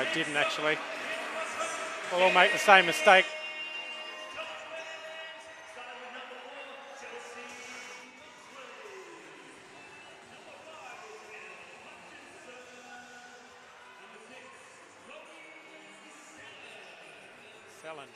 I didn't actually. We'll all make the same mistake. Selling.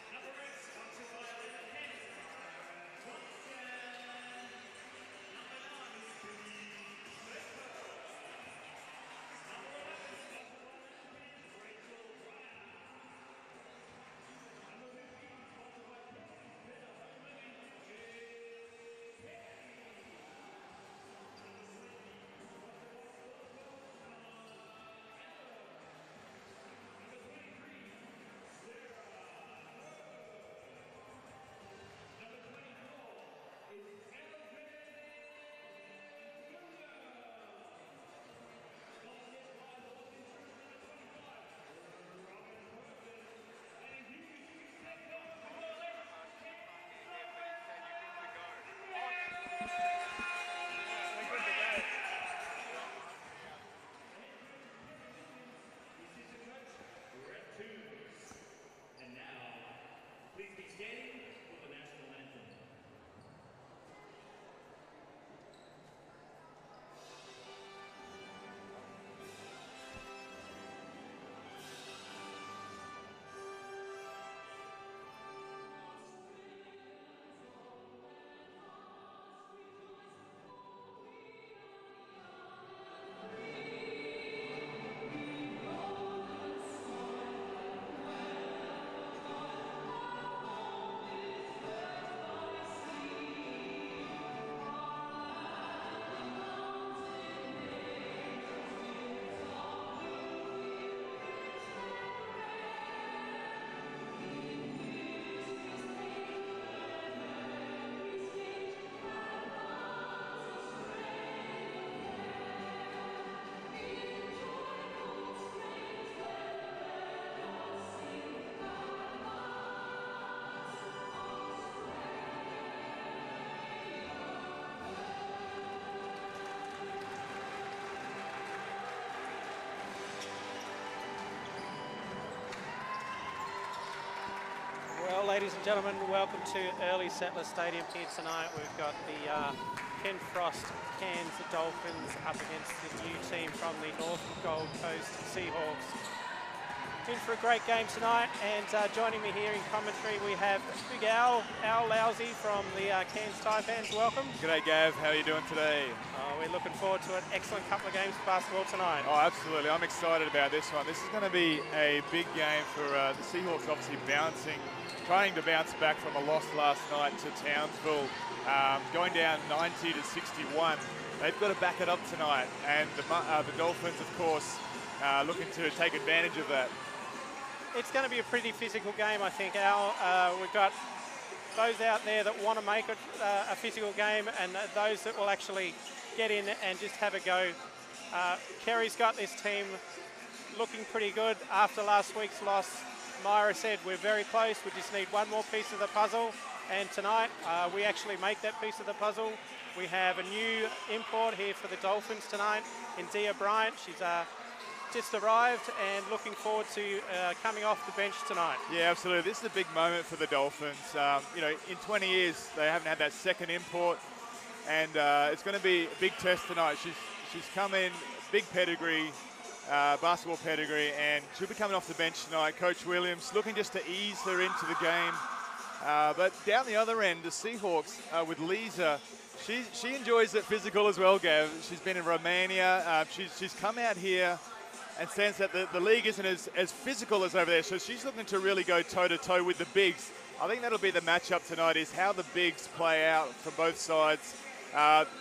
Ladies and gentlemen, welcome to Early Settler Stadium here tonight. We've got the Ken Frost Cairns Dolphins up against the new team from the North Gold Coast Seahawks. In for a great game tonight, and joining me here in commentary we have Big Al Lousy from the Cairns Taipans. Welcome. G'day Gav, how are you doing today? We're looking forward to an excellent couple of games of basketball tonight. Oh, absolutely. I'm excited about this one. This is going to be a big game for the Seahawks, obviously trying to bounce back from a loss last night to Townsville, going down 90 to 61. They've got to back it up tonight, and the Dolphins, of course, looking to take advantage of that. It's going to be a pretty physical game, I think, Al. We've got those out there that want to make it a physical game, and those that will actually get in and just have a go. Kerry's got this team looking pretty good after last week's loss. Myra said we're very close, we just need one more piece of the puzzle, and tonight we actually make that piece of the puzzle. We have a new import here for the Dolphins tonight in Dia Bryant. She's just arrived and looking forward to coming off the bench tonight. Yeah, absolutely. This is a big moment for the Dolphins. You know, in 20 years they haven't had that second import, and it's going to be a big test tonight. She's come in, big pedigree, basketball pedigree, and she'll be coming off the bench tonight. Coach Williams looking just to ease her into the game. But down the other end, the Seahawks with Lisa, she enjoys it physical as well, Gav. She's been in Romania. She's come out here and sense that the league isn't as physical as over there. So she's looking to really go toe-to-toe with the bigs. I think that'll be the matchup tonight, is how the bigs play out from both sides.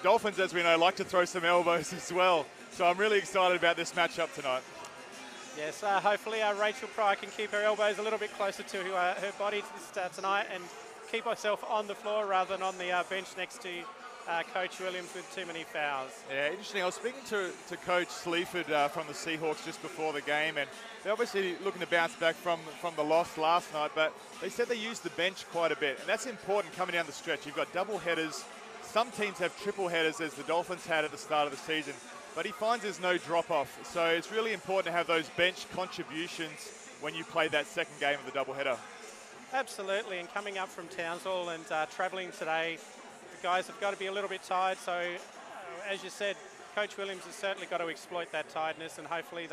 Dolphins, as we know, like to throw some elbows as well. So I'm really excited about this matchup tonight. Yes, hopefully Rachel Pryor can keep her elbows a little bit closer to her body tonight and keep herself on the floor rather than on the bench next to Coach Williams with too many fouls. Yeah, interesting. I was speaking to Coach Sleaford from the Seahawks just before the game, and they're obviously looking to bounce back from the loss last night, but they said they used the bench quite a bit, and that's important coming down the stretch. You've got double headers. Some teams have triple headers, as the Dolphins had at the start of the season. but he finds there's no drop-off. So it's really important to have those bench contributions when you play that second game of the doubleheader. Absolutely, and coming up from Townsville and travelling today, the guys have got to be a little bit tired. So, as you said, Coach Williams has certainly got to exploit that tiredness, and hopefully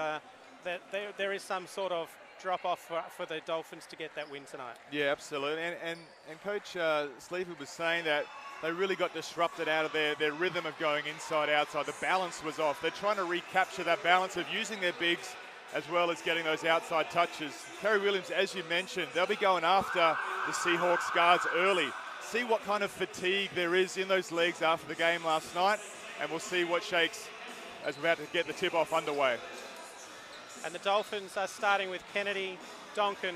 there is some sort of drop-off for the Dolphins to get that win tonight. Yeah, absolutely. And Coach Sleaford was saying that they really got disrupted out of their rhythm of going inside, outside. The balance was off. They're trying to recapture that balance of using their bigs as well as getting those outside touches. Kerry Williams, as you mentioned, they'll be going after the Seahawks guards early. See what kind of fatigue there is in those legs after the game last night, and we'll see what shakes as we're about to get the tip-off underway. And the Dolphins are starting with Kennedy, Donkin,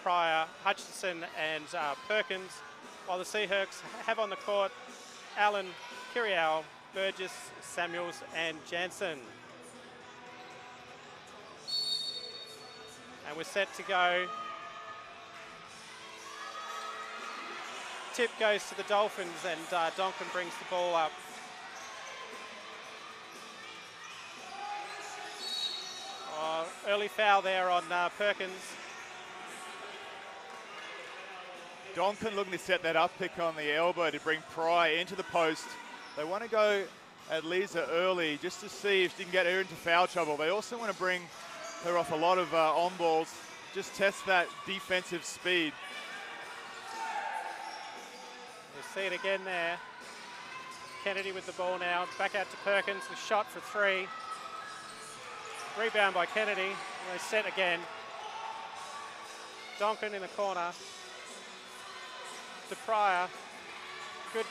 Pryor, Hutchinson and Perkins, while the Seahawks have on the court Allen, Kiriau, Burgess, Samuels and Jansen. And we're set to go. Tip goes to the Dolphins and Donkin brings the ball up. Early foul there on Perkins. Donkin looking to set that up pick on the elbow to bring Pryor into the post. They want to go at Lisa early just to see if she can get her into foul trouble. They also want to bring her off a lot of on balls, just test that defensive speed. We'll see it again there. Kennedy with the ball now, back out to Perkins, the shot for three. Rebound by Kennedy, they set again. Donkin in the corner. To Pryor, good,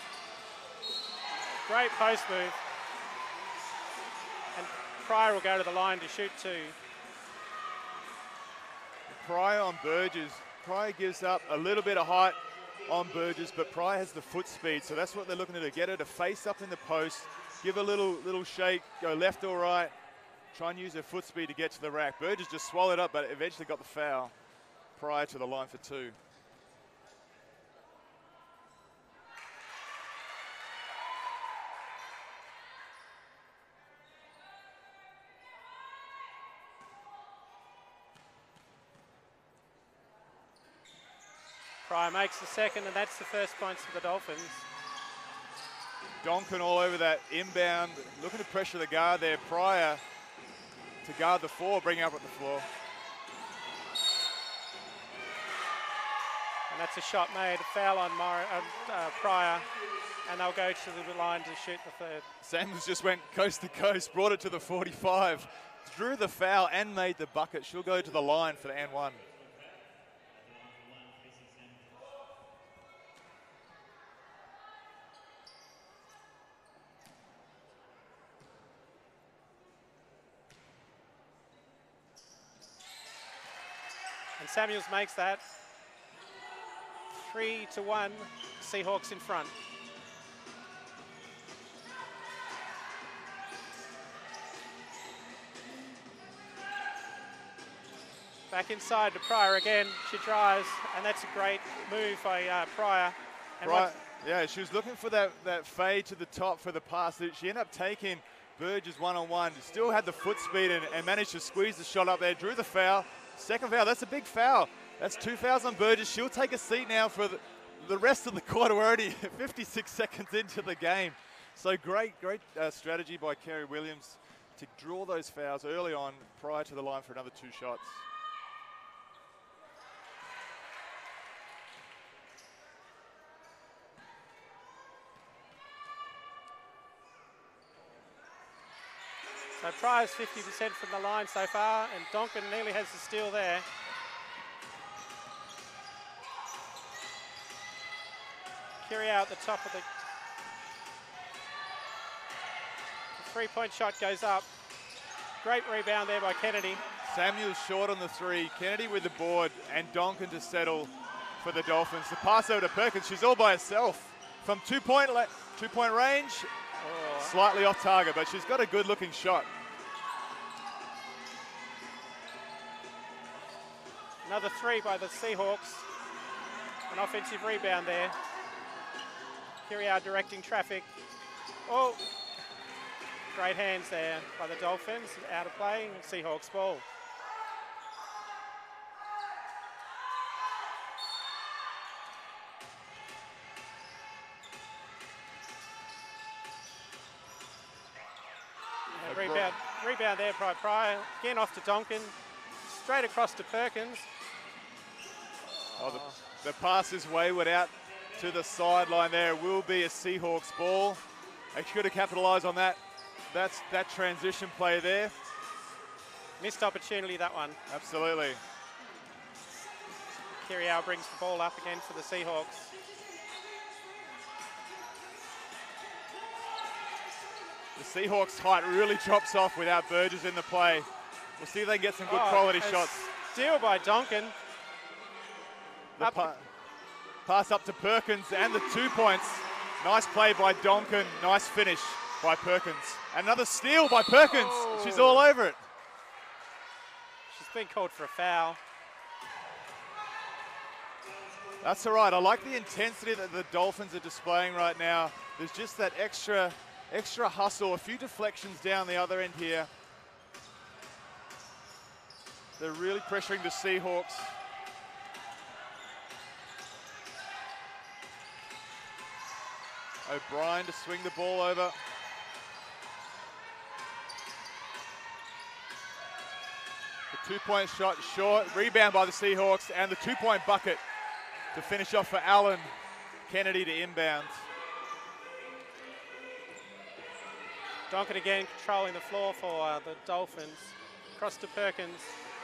great post move. And Pryor will go to the line to shoot two. Pryor on Burgess. Pryor gives up a little bit of height on Burgess, but Pryor has the foot speed, so that's what they're looking to do. Get her to face up in the post, give a little shake, go left or right, try and use her foot speed to get to the rack. Burgess just swallowed up, but eventually got the foul. Pryor to the line for two. Pryor makes the second, and that's the first points for the Dolphins. Donkin all over that inbound, looking to pressure the guard there. Pryor to guard the four, bring up at the floor. And that's a shot made, a foul on Pryor, and they'll go to the line to shoot the third. Samuels just went coast to coast, brought it to the 45, drew the foul and made the bucket. She'll go to the line for the and one. And Samuels makes that. 3-1, Seahawks in front. Back inside to Pryor again. She drives, and that's a great move by Pryor. And yeah, she was looking for that fade to the top for the pass. She ended up taking Burgess one-on-one. Still had the foot speed and managed to squeeze the shot up there. Drew the foul. Second foul, that's a big foul. That's 2 fouls on Burgess. She'll take a seat now for the rest of the quarter. We're already 56 seconds into the game. So great strategy by Kerry Williams to draw those fouls early on prior to the line for another 2 shots. So Pryor's 50% from the line so far, and Donkin nearly has the steal there. Kiriau at the top of the three-point shot goes up. Great rebound there by Kennedy. Samuels short on the three. Kennedy with the board, and Donkin to settle for the Dolphins. The pass over to Perkins. She's all by herself from two-point range. Oh. Slightly off target, but she's got a good-looking shot. Another three by the Seahawks. An offensive rebound there. Kiriau directing traffic. Oh, Great hands there by the Dolphins. Out of play, Seahawks ball. Rebound there by Pryor. Again off to Donkin. Straight across to Perkins. Oh, the pass is wayward out to the sideline there. It will be a Seahawks ball. They should have capitalised on that. That's that transition play there. Missed opportunity, that one. Absolutely. Kiriau brings the ball up again for the Seahawks. The Seahawks height really drops off without Burgess in the play. We'll see if they get some good quality shots. Steal by Donkin. The pass up to Perkins and the 2 points. Nice play by Donkin. Nice finish by Perkins. Another steal by Perkins. Oh. She's all over it. She's been called for a foul. That's all right. I like the intensity that the Dolphins are displaying right now. There's just that extra hustle, a few deflections down the other end here. They're really pressuring the Seahawks. O'Brien to swing the ball over. The 2-point shot short. Rebound by the Seahawks and the 2-point bucket to finish off for Allen. Kennedy to inbound. Donkin again controlling the floor for the Dolphins. Across to Perkins,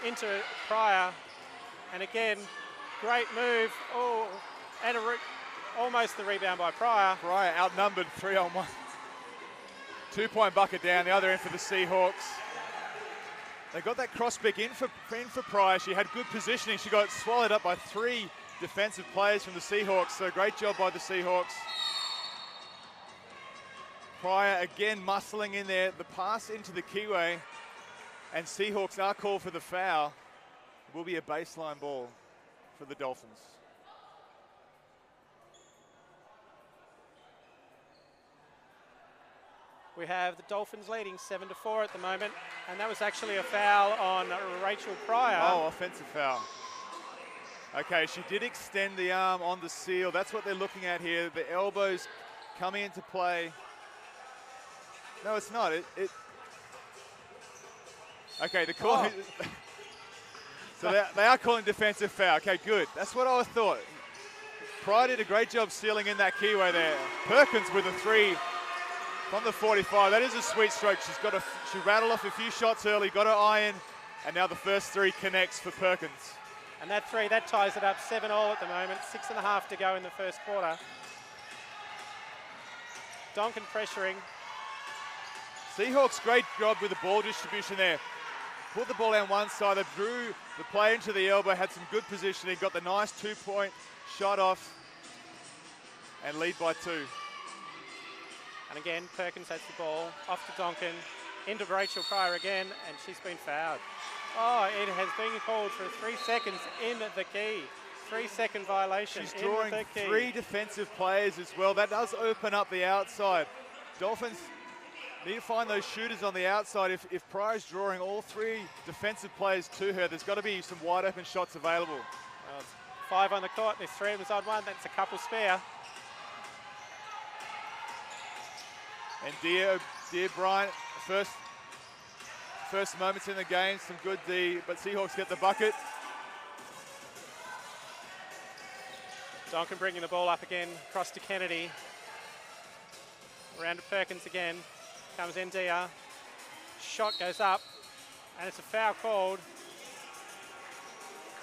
into Pryor, and again, great move. Oh, and almost the rebound by Pryor. Pryor outnumbered 3-on-1. 2-point bucket down the other end for the Seahawks. They got that cross pick in for Pryor. She had good positioning. She got swallowed up by 3 defensive players from the Seahawks. So great job by the Seahawks. Pryor again muscling in there. The pass into the keyway. And Seahawks are called for the foul. It will be a baseline ball for the Dolphins. We have the Dolphins leading 7-4 at the moment, and that was actually a foul on Rachel Pryor. Oh, offensive foul. Okay, she did extend the arm on the seal. That's what they're looking at here. The elbows coming into play. No, it's not. Okay, the call. Oh. So they are calling defensive foul. Okay, good. That's what I thought. Pryor did a great job sealing in that keyway there. Perkins with a 3 from the 45. That is a sweet stroke. She rattled off a few shots early, got her eye in, and now the first 3 connects for Perkins. And that 3, that ties it up 7-all at the moment. 6.5 to go in the first quarter. Donkin pressuring. Seahawks, great job with the ball distribution there. Put the ball down one side, they drew the play into the elbow, had some good positioning, got the nice 2-point shot off, and lead by 2. And again, Perkins has the ball, off to Donkin, into Rachel Pryor again, and she's been fouled. Oh, it has been called for 3 seconds in the key. 3-second violation. She's drawing 3 defensive players as well. That does open up the outside. Dolphins need to find those shooters on the outside. If Pryor's drawing all 3 defensive players to her, there's got to be some wide open shots available. Well, 5 on the court, there's 3 of us on 1, that's a couple spare. And Dear Bryant, first moments in the game, some good D, but Seahawks get the bucket. Donkin bringing the ball up again, across to Kennedy. Around to Perkins again. Comes in Dia. Shot goes up, and it's a foul called.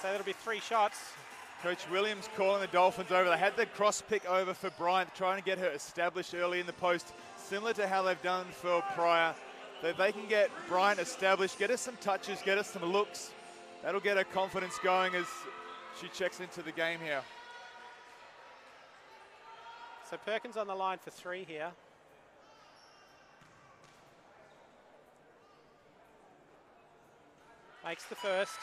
So that'll be 3 shots. Coach Williams calling the Dolphins over. They had the cross pick over for Bryant, trying to get her established early in the post, similar to how they've done for Pryor. If they can get Bryant established, get us some touches, get us some looks, that'll get her confidence going as she checks into the game here. So Perkins on the line for 3 here. Makes the first.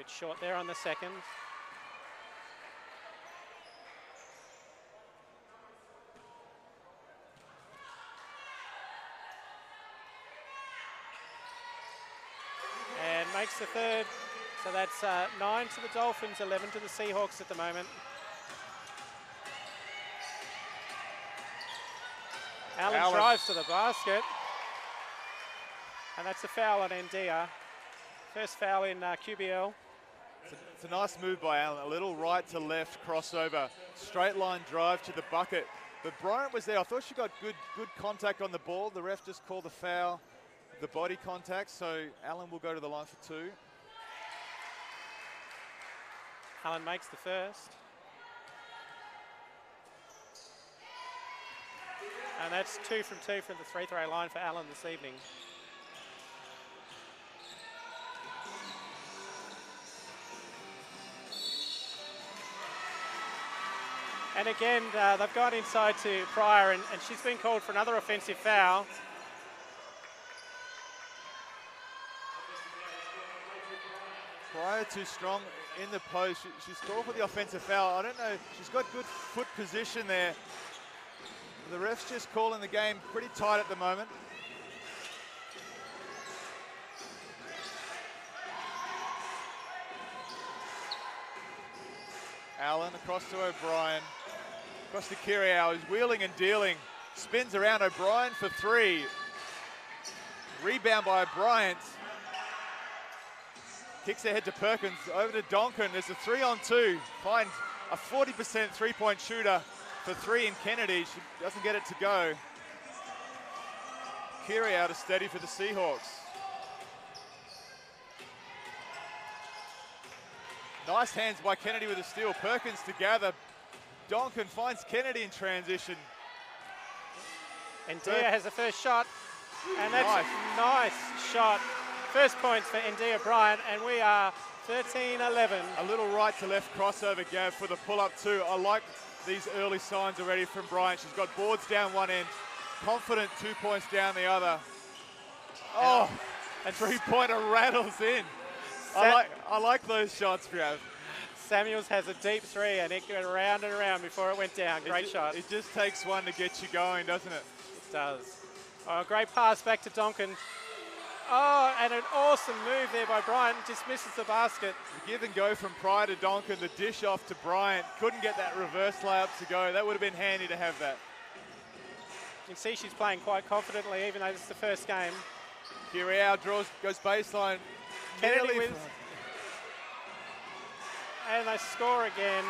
Bit short there on the second. And makes the third. So that's 9 to the Dolphins, 11 to the Seahawks at the moment. Allen drives to the basket. And that's a foul on Ndia. First foul in QBL. It's a nice move by Allen. A little right to left crossover. Straight line drive to the bucket. But Bryant was there. I thought she got good contact on the ball. The ref just called the foul, the body contact. So Allen will go to the line for 2. Allen makes the first. And that's 2 from 2 from the free throw line for Allen this evening. And again, they've gone inside to Pryor, and she's been called for another offensive foul. Pryor too strong in the post. She's called for the offensive foul. I don't know. She's got good foot position there. The ref's just calling the game pretty tight at the moment. Allen across to O'Brien. Across to Kiriau, who's wheeling and dealing. Spins around O'Brien for 3. Rebound by Bryant. Kicks ahead to Perkins, over to Donkin. There's a 3-on-2. Finds a 40% three-point shooter for 3 in Kennedy. She doesn't get it to go. Kiriau to steady for the Seahawks. Nice hands by Kennedy with a steal. Perkins to gather. Donkin finds Kennedy in transition. Ndia has the first shot, and that's a nice shot. First points for Ndia Bryant, and we are 13-11. A little right to left crossover, Gav, for the pull-up too. I like these early signs already from Bryant. She's got boards down one end, confident 2 points down the other. Oh, and 3-pointer rattles in. I like those shots, Gav. Samuels has a deep 3, and it went around and around before it went down. Great shot. It just takes one to get you going, doesn't it? It does. Oh, great pass back to Donkin. Oh, and an awesome move there by Bryant. Just misses the basket. The give and go from Pryor to Donkin, the dish off to Bryant. Couldn't get that reverse layup to go. That would have been handy to have that. You can see she's playing quite confidently, even though this is the first game. Kiriau goes baseline. Kennedy wins. And they score again.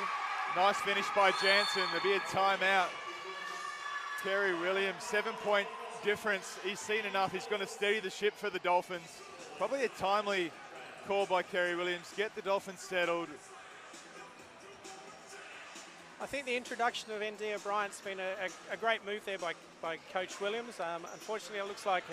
Nice finish by Jansen. There'll be a timeout. Terry Williams, 7-point difference. He's seen enough. He's going to steady the ship for the Dolphins. Probably a timely call by Kerry Williams. Get the Dolphins settled. I think the introduction of Ndia Bryant's been a great move there by Coach Williams. Unfortunately, it looks like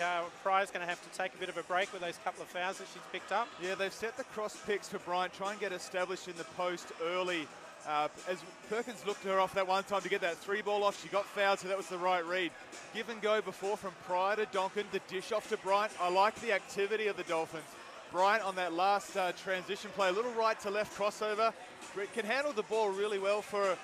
Pryor's going to have to take a bit of a break with those couple of fouls that she's picked up. Yeah, they've set the cross picks for Bryant, try and get established in the post early. As Perkins looked her off that one time to get that 3-ball off, she got fouled, so that was the right read. Give and go before from Pryor to Donkin, the dish off to Bryant. I like the activity of the Dolphins. Bryant on that last transition play, a little right to left crossover, can handle the ball really well for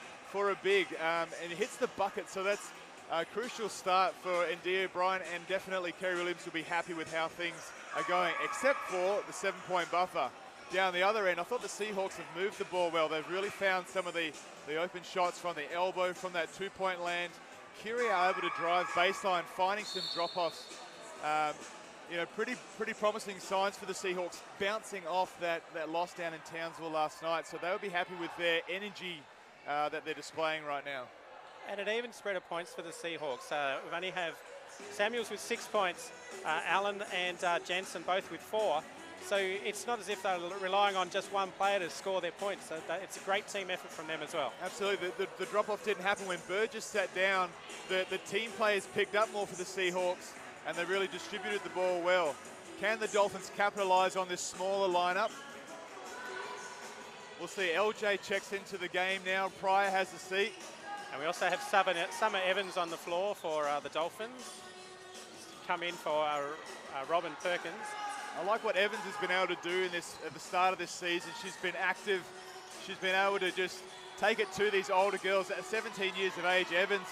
a big, and hits the bucket, so that's a crucial start for Ndia Bryant, and definitely Kerry Williams will be happy with how things are going, except for the 7-point buffer. Down the other end, I thought the Seahawks have moved the ball well. They've really found some of the open shots from the elbow, from that 2-point land. Kiriau able to drive baseline, finding some drop-offs. Pretty promising signs for the Seahawks, bouncing off that loss down in Townsville last night. So they will be happy with their energy that they're displaying right now. And an even spread of points for the Seahawks. We only have Samuels with 6 points, Allen and Jensen both with 4. So it's not as if they're relying on just one player to score their points. So it's a great team effort from them as well. Absolutely. The drop-off didn't happen when Burgess sat down. The team players picked up more for the Seahawks, and they really distributed the ball well. Can the Dolphins capitalize on this smaller lineup? We'll see. LJ checks into the game now. Pryor has the seat. And we also have Summer Evans on the floor for the Dolphins. Come in for Robin Perkins. I like what Evans has been able to do in this at the start of this season. She's been active. She's been able to just take it to these older girls. At 17 years of age, Evans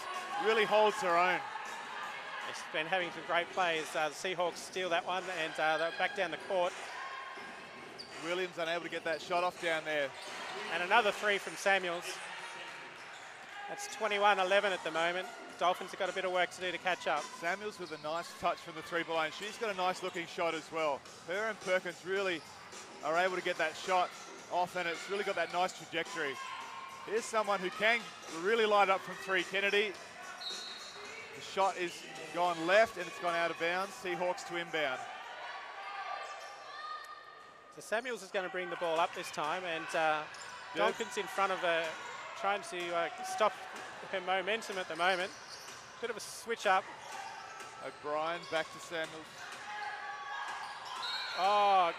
really holds her own. She's been having some great plays. The Seahawks steal that one, and they're back down the court. Williams unable to get that shot off down there. And another three from Samuels. That's 21-11 at the moment. Dolphins have got a bit of work to do to catch up. Samuels with a nice touch from the three-point line. She's got a nice looking shot as well. Her and Perkins really are able to get that shot off, and it's really got that nice trajectory. Here's someone who can really light up from three, Kennedy. The shot is gone left and it's gone out of bounds. Seahawks to inbound. So Samuels is going to bring the ball up this time, and Dawkins in front of her, trying to stop her momentum at the moment. Bit of a switch up. O'Brien back to Samuels. Oh,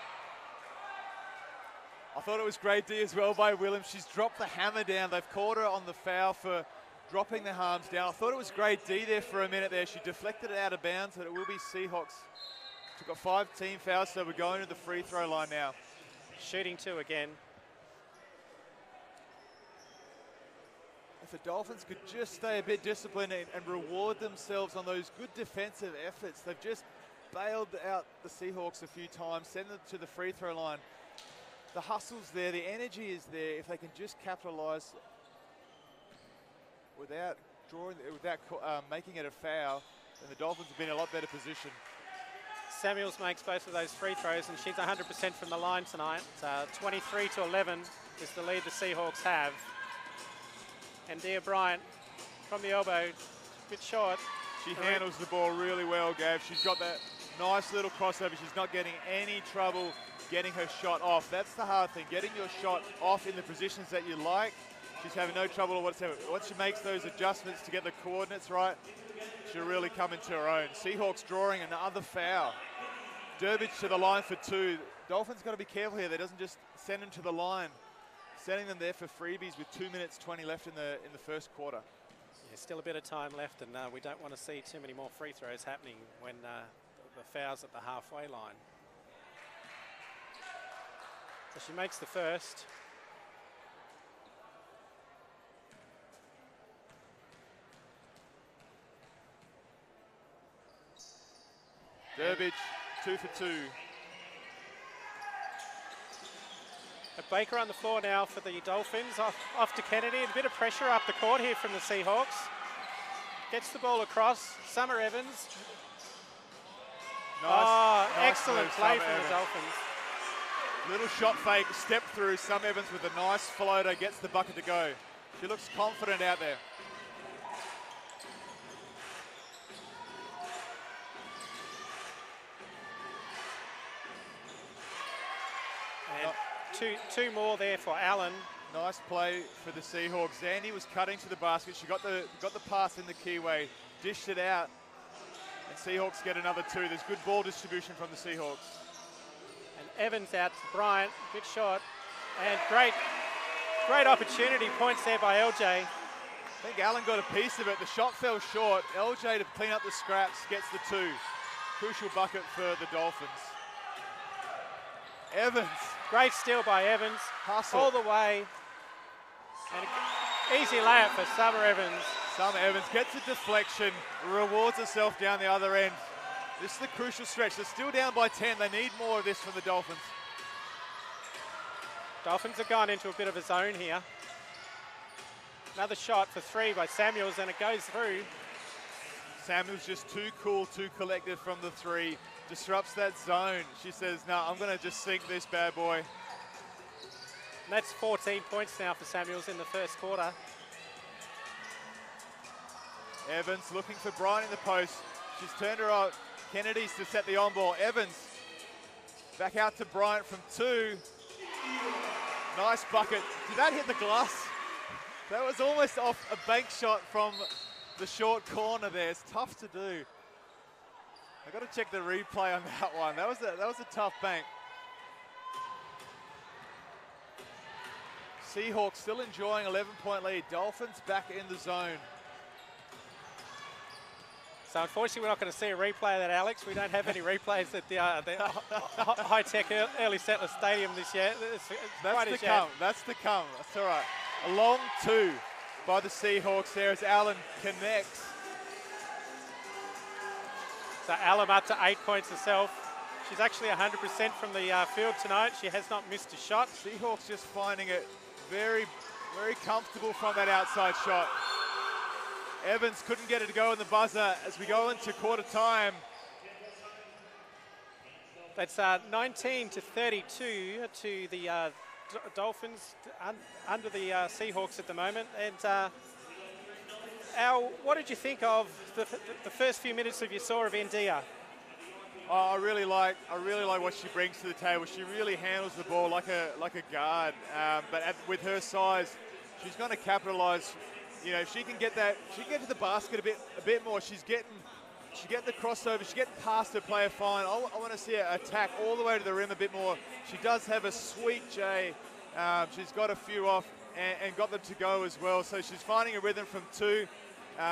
I thought it was great D as well by Williams. She's dropped the hammer down. They've caught her on the foul for dropping the arms down. I thought it was great D there for a minute there. She deflected it out of bounds, but it will be Seahawks. She's got 5 team fouls, so we're going to the free throw line now. shooting two again. If the Dolphins could just stay a bit disciplined and reward themselves on those good defensive efforts. They've just bailed out the Seahawks a few times, send them to the free throw line. The hustle's there, the energy is there. If they can just capitalize without making it a foul, then the Dolphins have been in a lot better position. Samuels makes both of those free throws, and she's 100% from the line tonight. 23-11 is the lead the Seahawks have. And Dia Bryant from the elbow, a bit short. She handles the ball really well, Gav. She's got that nice little crossover. She's not getting any trouble getting her shot off. That's the hard thing, getting your shot off in the positions that you like. She's having no trouble whatsoever. Once she makes those adjustments to get the coordinates right, she'll really come into her own. Seahawks drawing another foul. Durbridge to the line for two. Dolphins got to be careful here. They doesn't just send them to the line. Sending them there for freebies with 2 minutes 20 left in the first quarter. Yeah, still a bit of time left, and we don't want to see too many more free throws happening when the foul's at the halfway line. So she makes the first. Durbridge, 2 for 2. Baker on the floor now for the Dolphins. Off to Kennedy. A bit of pressure up the court here from the Seahawks. Gets the ball across. Summer Evans. Nice excellent play from the Dolphins. Little shot fake, step through. Summer Evans with a nice floater, gets the bucket to go. She looks confident out there. Two more there for Allen. Nice play for the Seahawks. Zandy was cutting to the basket. She got the pass in the key way, dished it out, and Seahawks get another two. There's good ball distribution from the Seahawks. And Evans out to Bryant, a bit short, and great opportunity. Points there by LJ. I think Allen got a piece of it. The shot fell short. LJ to clean up the scraps, gets the two. Crucial bucket for the Dolphins. Evans. Great steal by Evans. Hustle. All the way. And easy layup for Summer Evans. Summer Evans gets a deflection, rewards herself down the other end. This is the crucial stretch. They're still down by 10. They need more of this from the Dolphins. Dolphins have gone into a bit of a zone here. Another shot for three by Samuels, and it goes through. Samuels just too cool, too collected from the three. Disrupts that zone. She says, no, I'm going to just sink this bad boy. And that's 14 points now for Samuels in the first quarter. Evans looking for Bryant in the post. She's turned her out. Kennedy's to set the on ball. Evans back out to Bryant from two. Nice bucket. Did that hit the glass? That was almost off a bank shot from the short corner there. It's tough to do. I got to check the replay on that one. That was a tough bank. Seahawks still enjoying 11-point lead. Dolphins back in the zone. So unfortunately, we're not going to see a replay of that, Alex. We don't have any replays at the high-tech early settler stadium this year. That's to come. That's to come. That's all right. A long two by the Seahawks there as Allen connects. So Allen up to 8 points herself. She's actually 100% from the field tonight. She has not missed a shot. Seahawks just finding it very, very comfortable from that outside shot. Evans couldn't get it to go in the buzzer as we go into quarter time. That's 19 to 32 to the Dolphins under the Seahawks at the moment. And Al, what did you think of the first few minutes of you saw of India? Oh, I really like what she brings to the table. She really handles the ball like a guard, but with her size, she's going to capitalise. You know, if she can get that, she can get to the basket a bit more. She's getting the crossover. She's getting past her player fine. I want to see her attack all the way to the rim a bit more. She does have a sweet J. She's got a few off and got them to go as well. So she's finding a rhythm from two,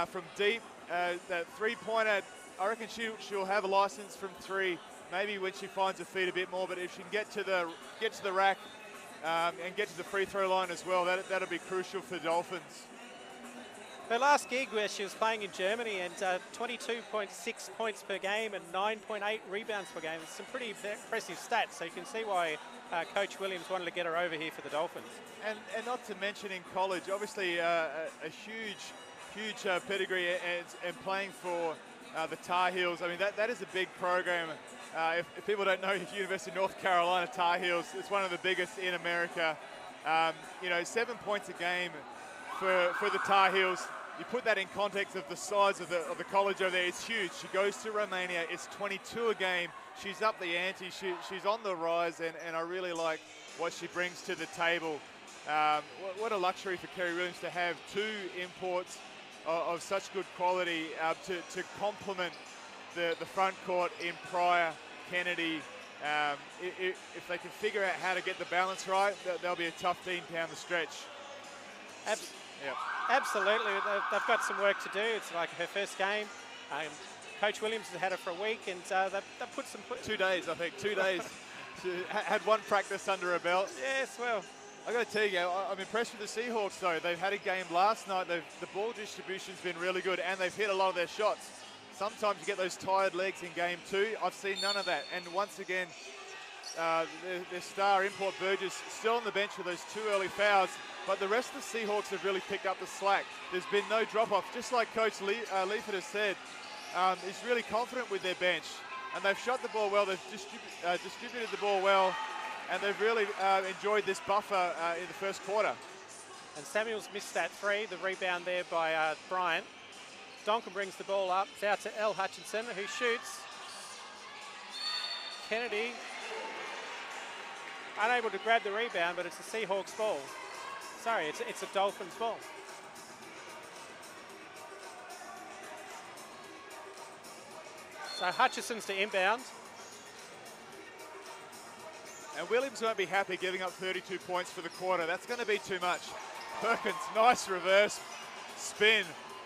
from deep. That three-pointer, I reckon she'll have a license from three. Maybe when she finds her feet a bit more. But if she can get to the rack and get to the free throw line as well, that'll be crucial for the Dolphins. Her last gig where she was playing in Germany and 22.6 points per game and 9.8 rebounds per game. It's some pretty impressive stats, so you can see why Coach Williams wanted to get her over here for the Dolphins. And not to mention in college, obviously a huge pedigree and playing for the Tar Heels. I mean, that is a big program. If people don't know, University of North Carolina Tar Heels, it's one of the biggest in America. 7 points a game for the Tar Heels. You put that in context of the size of the college over there, it's huge. She goes to Romania, it's 22 a game. She's up the ante, she's on the rise, and I really like what she brings to the table. What a luxury for Kerry Williams to have two imports of such good quality to complement the front court in Pryor, Kennedy. If they can figure out how to get the balance right, they'll be a tough team down the stretch. Yep. Absolutely, they've got some work to do. It's like her first game. Coach Williams has had her for a week, and they've put some... 2 days, I think, 2 days. She had one practice under her belt. Yes, well. I got to tell you, I'm impressed with the Seahawks, though. They've had a game last night. The ball distribution's been really good, and they've hit a lot of their shots. Sometimes you get those tired legs in game two. I've seen none of that. And once again, their star import Burgess still on the bench with those 2 early fouls. But the rest of the Seahawks have really picked up the slack. There's been no drop-off. Just like Coach Leifert has said, he's really confident with their bench. And they've shot the ball well. They've distributed the ball well. And they've really enjoyed this buffer in the first quarter. And Samuels missed that three. The rebound there by Bryant. Donkin brings the ball up. It's out to Elle Hutchinson, who shoots. Kennedy unable to grab the rebound, but it's a Seahawks ball. Sorry, it's a Dolphins ball. So Hutchison's to inbound. And Williams won't be happy giving up 32 points for the quarter. That's going to be too much. Perkins, nice reverse spin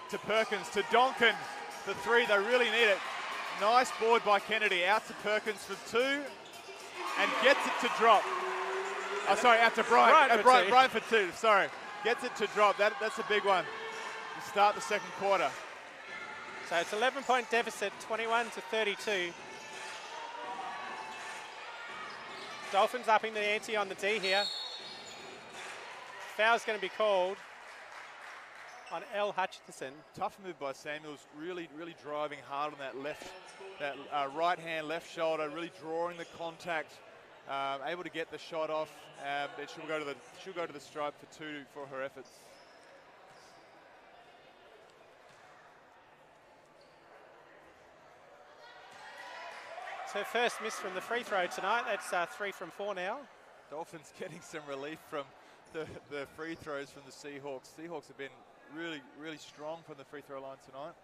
to Perkins, to Donkin. The three, they really need it. Nice board by Kennedy, out to Perkins for two, and gets it to drop. Oh, sorry, out to Bryant. Bryant for two, sorry. Gets it to drop, that's a big one to start the second quarter. So it's 11-point deficit, 21 to 32. Dolphins upping the ante on the D here. Foul's going to be called on Elle Hutchinson. Tough move by Samuels, really driving hard on that right hand, left shoulder, really drawing the contact, able to get the shot off. And she'll go to the stripe for two for her efforts. It's her first miss from the free throw tonight. That's 3 from 4 now. Dolphins getting some relief from the free throws from the Seahawks. Seahawks have been really strong from the free throw line tonight.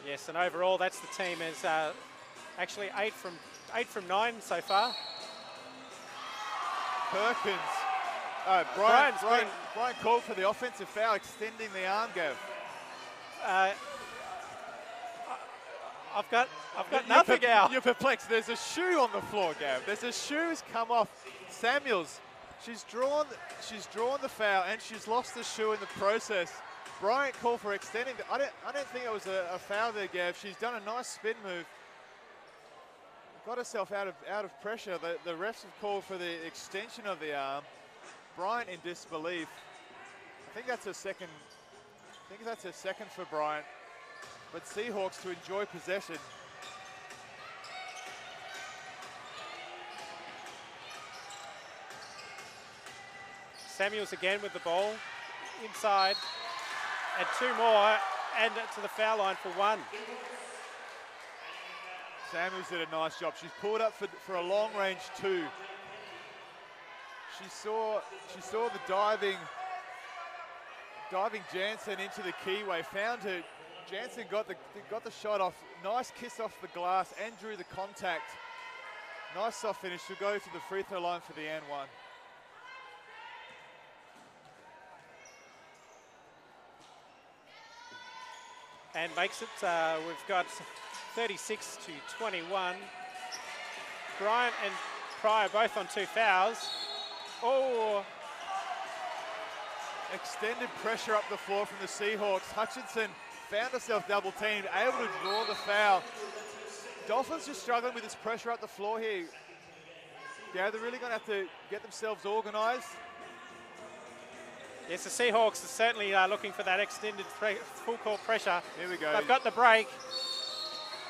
Yes, and overall that's the team is actually 8 from 9 so far. Perkins. Brian called for the offensive foul, extending the arm, Gav. I've got nothing out. You're perplexed. There's a shoe on the floor, Gav. There's a shoe has come off Samuels. She's drawn the foul and she's lost the shoe in the process. Bryant called for extending. I don't think it was a foul there, Gav. She's done a nice spin move. Got herself out of pressure. The refs have called for the extension of the arm. Bryant in disbelief. I think that's a second for Bryant. But Seahawks to enjoy possession. Samuels again with the ball inside, and 2 more, and to the foul line for 1. Samuels did a nice job. She's pulled up for a long range 2. She saw the diving Jansen into the keyway, found her. Jansen got the shot off. Nice kiss off the glass and drew the contact. Nice soft finish. She'll go to the free throw line for the and 1. And makes it, we've got 36 to 21. Bryant and Pryor both on 2 fouls. Oh! Extended pressure up the floor from the Seahawks. Hutchinson found herself double teamed, able to draw the foul. Dolphins just struggling with this pressure up the floor here. Yeah, they're really going to have to get themselves organised. Yes, the Seahawks are certainly looking for that extended full court pressure. Here we go. They've got the break,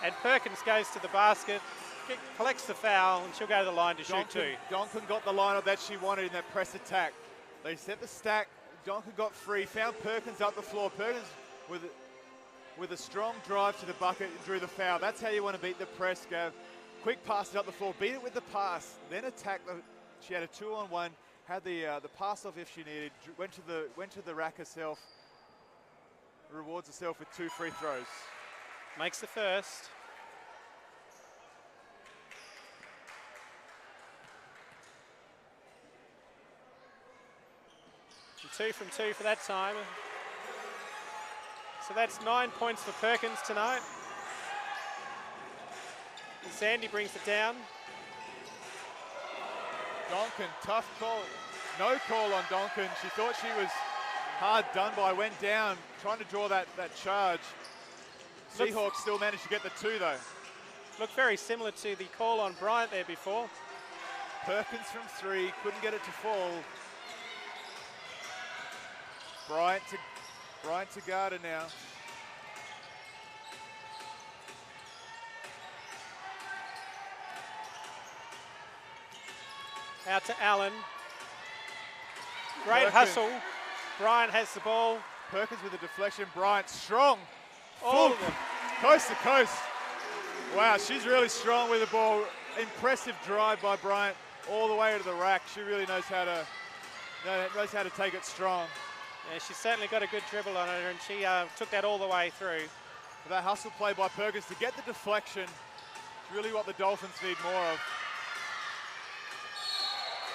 and Perkins goes to the basket, collects the foul, and she'll go to the line to shoot 2. Donkin got the lineup that she wanted in that press attack. They set the stack. Donkin got free, found Perkins up the floor. Perkins with a strong drive to the bucket and drew the foul. That's how you want to beat the press, Gav. Quick passes up the floor, beat it with the pass, then attack. She had a 2-on-1. Had the pass off if she needed. Went to the rack herself. Rewards herself with 2 free throws. Makes the first. And 2 from 2 for that time. So that's 9 points for Perkins tonight. And Sandy brings it down. Donkin, tough call. No call on Donkin. She thought she was hard done by. Went down, trying to draw that charge. Seahawks still managed to get the 2 though. Looked very similar to the call on Bryant there before. Perkins from 3, couldn't get it to fall. Bryant to guard her now. Out to Allen. Great hustle. Bryant has the ball. Perkins with a deflection. Bryant strong. All Full coast to coast. Wow, she's really strong with the ball. Impressive drive by Bryant all the way to the rack. She really knows how to take it strong. Yeah, she's certainly got a good dribble on her, and she took that all the way through. But that hustle play by Perkins to get the deflection is really what the Dolphins need more of.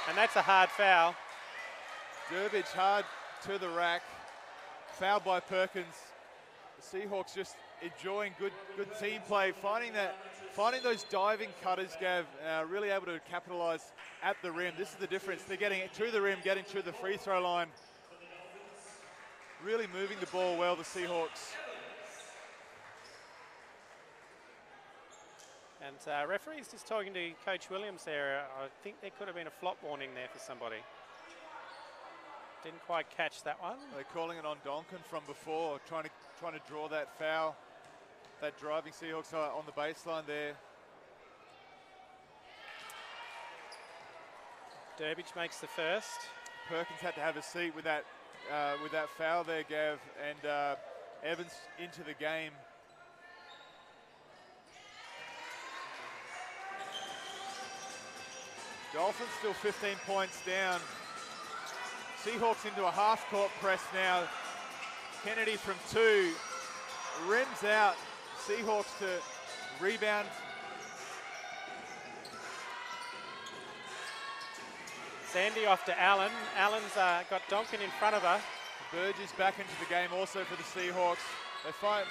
And that's a hard foul. Durbridge hard to the rack. Foul by Perkins. The Seahawks just enjoying good team play, finding those diving cutters, Gav, really able to capitalise at the rim. This is the difference. They're getting it to the rim, getting to the free throw line. Really moving the ball well, the Seahawks. And referee's just talking to Coach Williams there. I think there could have been a flop warning there for somebody. Didn't quite catch that one. They're calling it on Donkin from before, trying to draw that foul. That driving Seahawks on the baseline there. Durbridge makes the first. Perkins had to have a seat with that foul there, Gav, and Evans into the game. Dolphins still 15 points down. Seahawks into a half-court press now. Kennedy from 2, rims out. Seahawks to rebound. Sandy off to Allen. Allen's got Donkin in front of her. Burgess back into the game also for the Seahawks. They find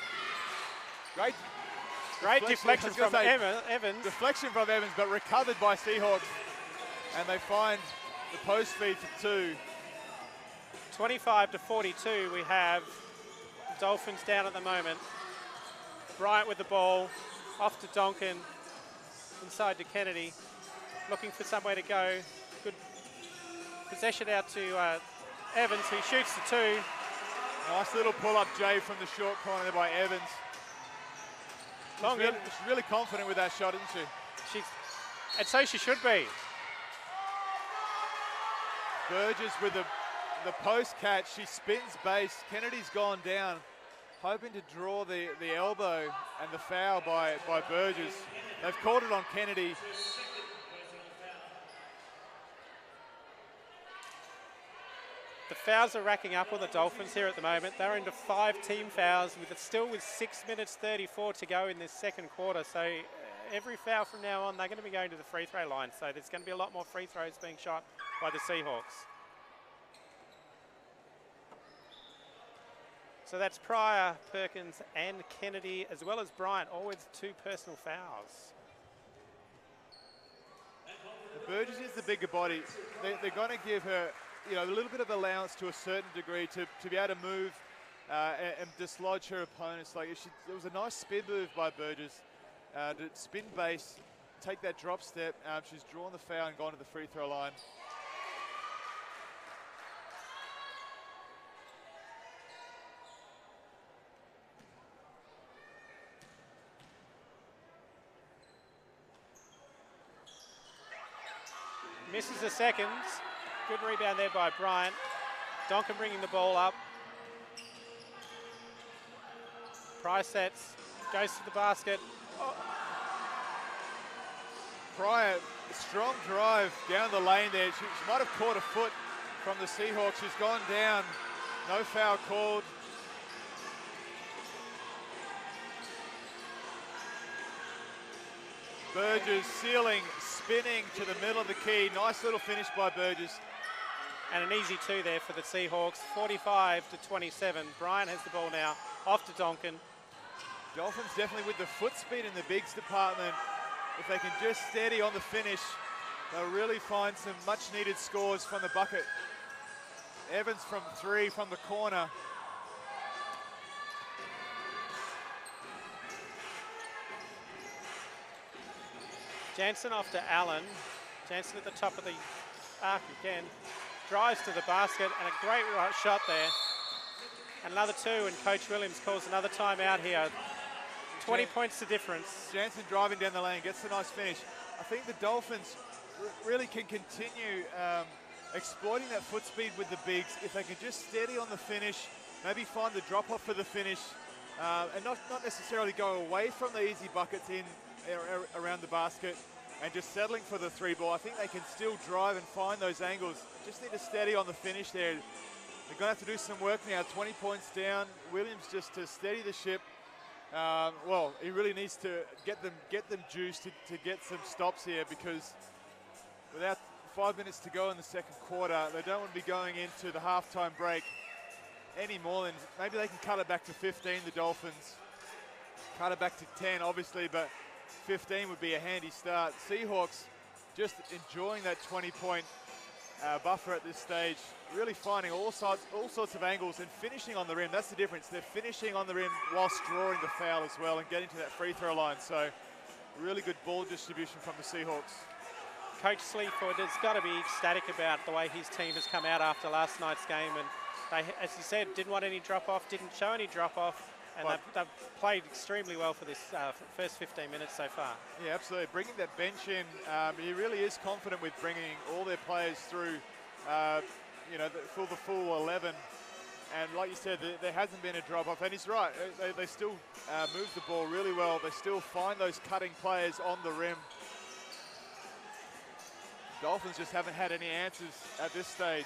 great deflection from Evans. Deflection from Evans, but recovered by Seahawks. And they find the post feed for 2. 25-42 we have. Dolphins down at the moment. Bryant with the ball. Off to Donkin. Inside to Kennedy. Looking for somewhere to go. Good possession out to Evans, who shoots the 2. Nice little pull-up, Jay, from the short corner there by Evans. She's really confident with that shot, isn't she? And so she should be. Burgess with the post catch. She spins base. Kennedy's gone down, hoping to draw the elbow and the foul by Burgess. They've called it on Kennedy. The fouls are racking up on the Dolphins here at the moment. They're into 5 team fouls still with 6 minutes 34 to go in this second quarter. So every foul from now on, they're going to be going to the free throw line. So there's going to be a lot more free throws being shot by the Seahawks. So that's Pryor, Perkins and Kennedy, as well as Bryant, all with 2 personal fouls. Burgess is the bigger body. They're going to give her, you know, a little bit of allowance to a certain degree to be able to move and dislodge her opponents. Like it was a nice spin move by Burgess to spin base, take that drop step. She's drawn the foul and gone to the free throw line. Misses the seconds. Good rebound there by Bryant. Donkin bringing the ball up. Price sets, goes to the basket. Oh. Pryor, strong drive down the lane there. She might have caught a foot from the Seahawks. She's gone down. No foul called. Burgess sealing, spinning to the middle of the key. Nice little finish by Burgess. And an easy 2 there for the Seahawks, 45-27. Bryant has the ball now, off to Donkin. Dolphins definitely with the foot speed in the bigs department. If they can just steady on the finish, they'll really find some much needed scores from the bucket. Evans from 3 from the corner. Jansen off to Allen. Jansen at the top of the arc again. Drives to the basket and a great right shot there. Another 2 and Coach Williams calls another timeout here. 20 points to difference. Jansen driving down the lane, gets a nice finish. I think the Dolphins really can continue exploiting that foot speed with the bigs. If they can just steady on the finish, maybe find the drop off for the finish, and not necessarily go away from the easy buckets in around the basket and just settling for the 3 ball. I think they can still drive and find those angles. Just need to steady on the finish there. They're going to have to do some work now. 20 points down. Williams just to steady the ship. Well, he really needs to get them juiced to get some stops here, because without 5 minutes to go in the second quarter, they don't want to be going into the halftime break any more than, maybe they can cut it back to 15, the Dolphins. Cut it back to 10, obviously, but 15 would be a handy start. Seahawks just enjoying that 20-point buffer at this stage, really finding all sorts of angles and finishing on the rim. That's the difference. They're finishing on the rim whilst drawing the foul as well and getting to that free throw line. So really good ball distribution from the Seahawks. Coach Sleaford has got to be ecstatic about the way his team has come out after last night's game, and they, as he said, didn't want any drop-off, didn't show any drop-off, and they've played extremely well for this first 15 minutes so far. Yeah, absolutely. Bringing that bench in, he really is confident with bringing all their players through, you know, the full 11. And like you said, there hasn't been a drop-off. And he's right. They still move the ball really well. They still find those cutting players on the rim. Dolphins just haven't had any answers at this stage.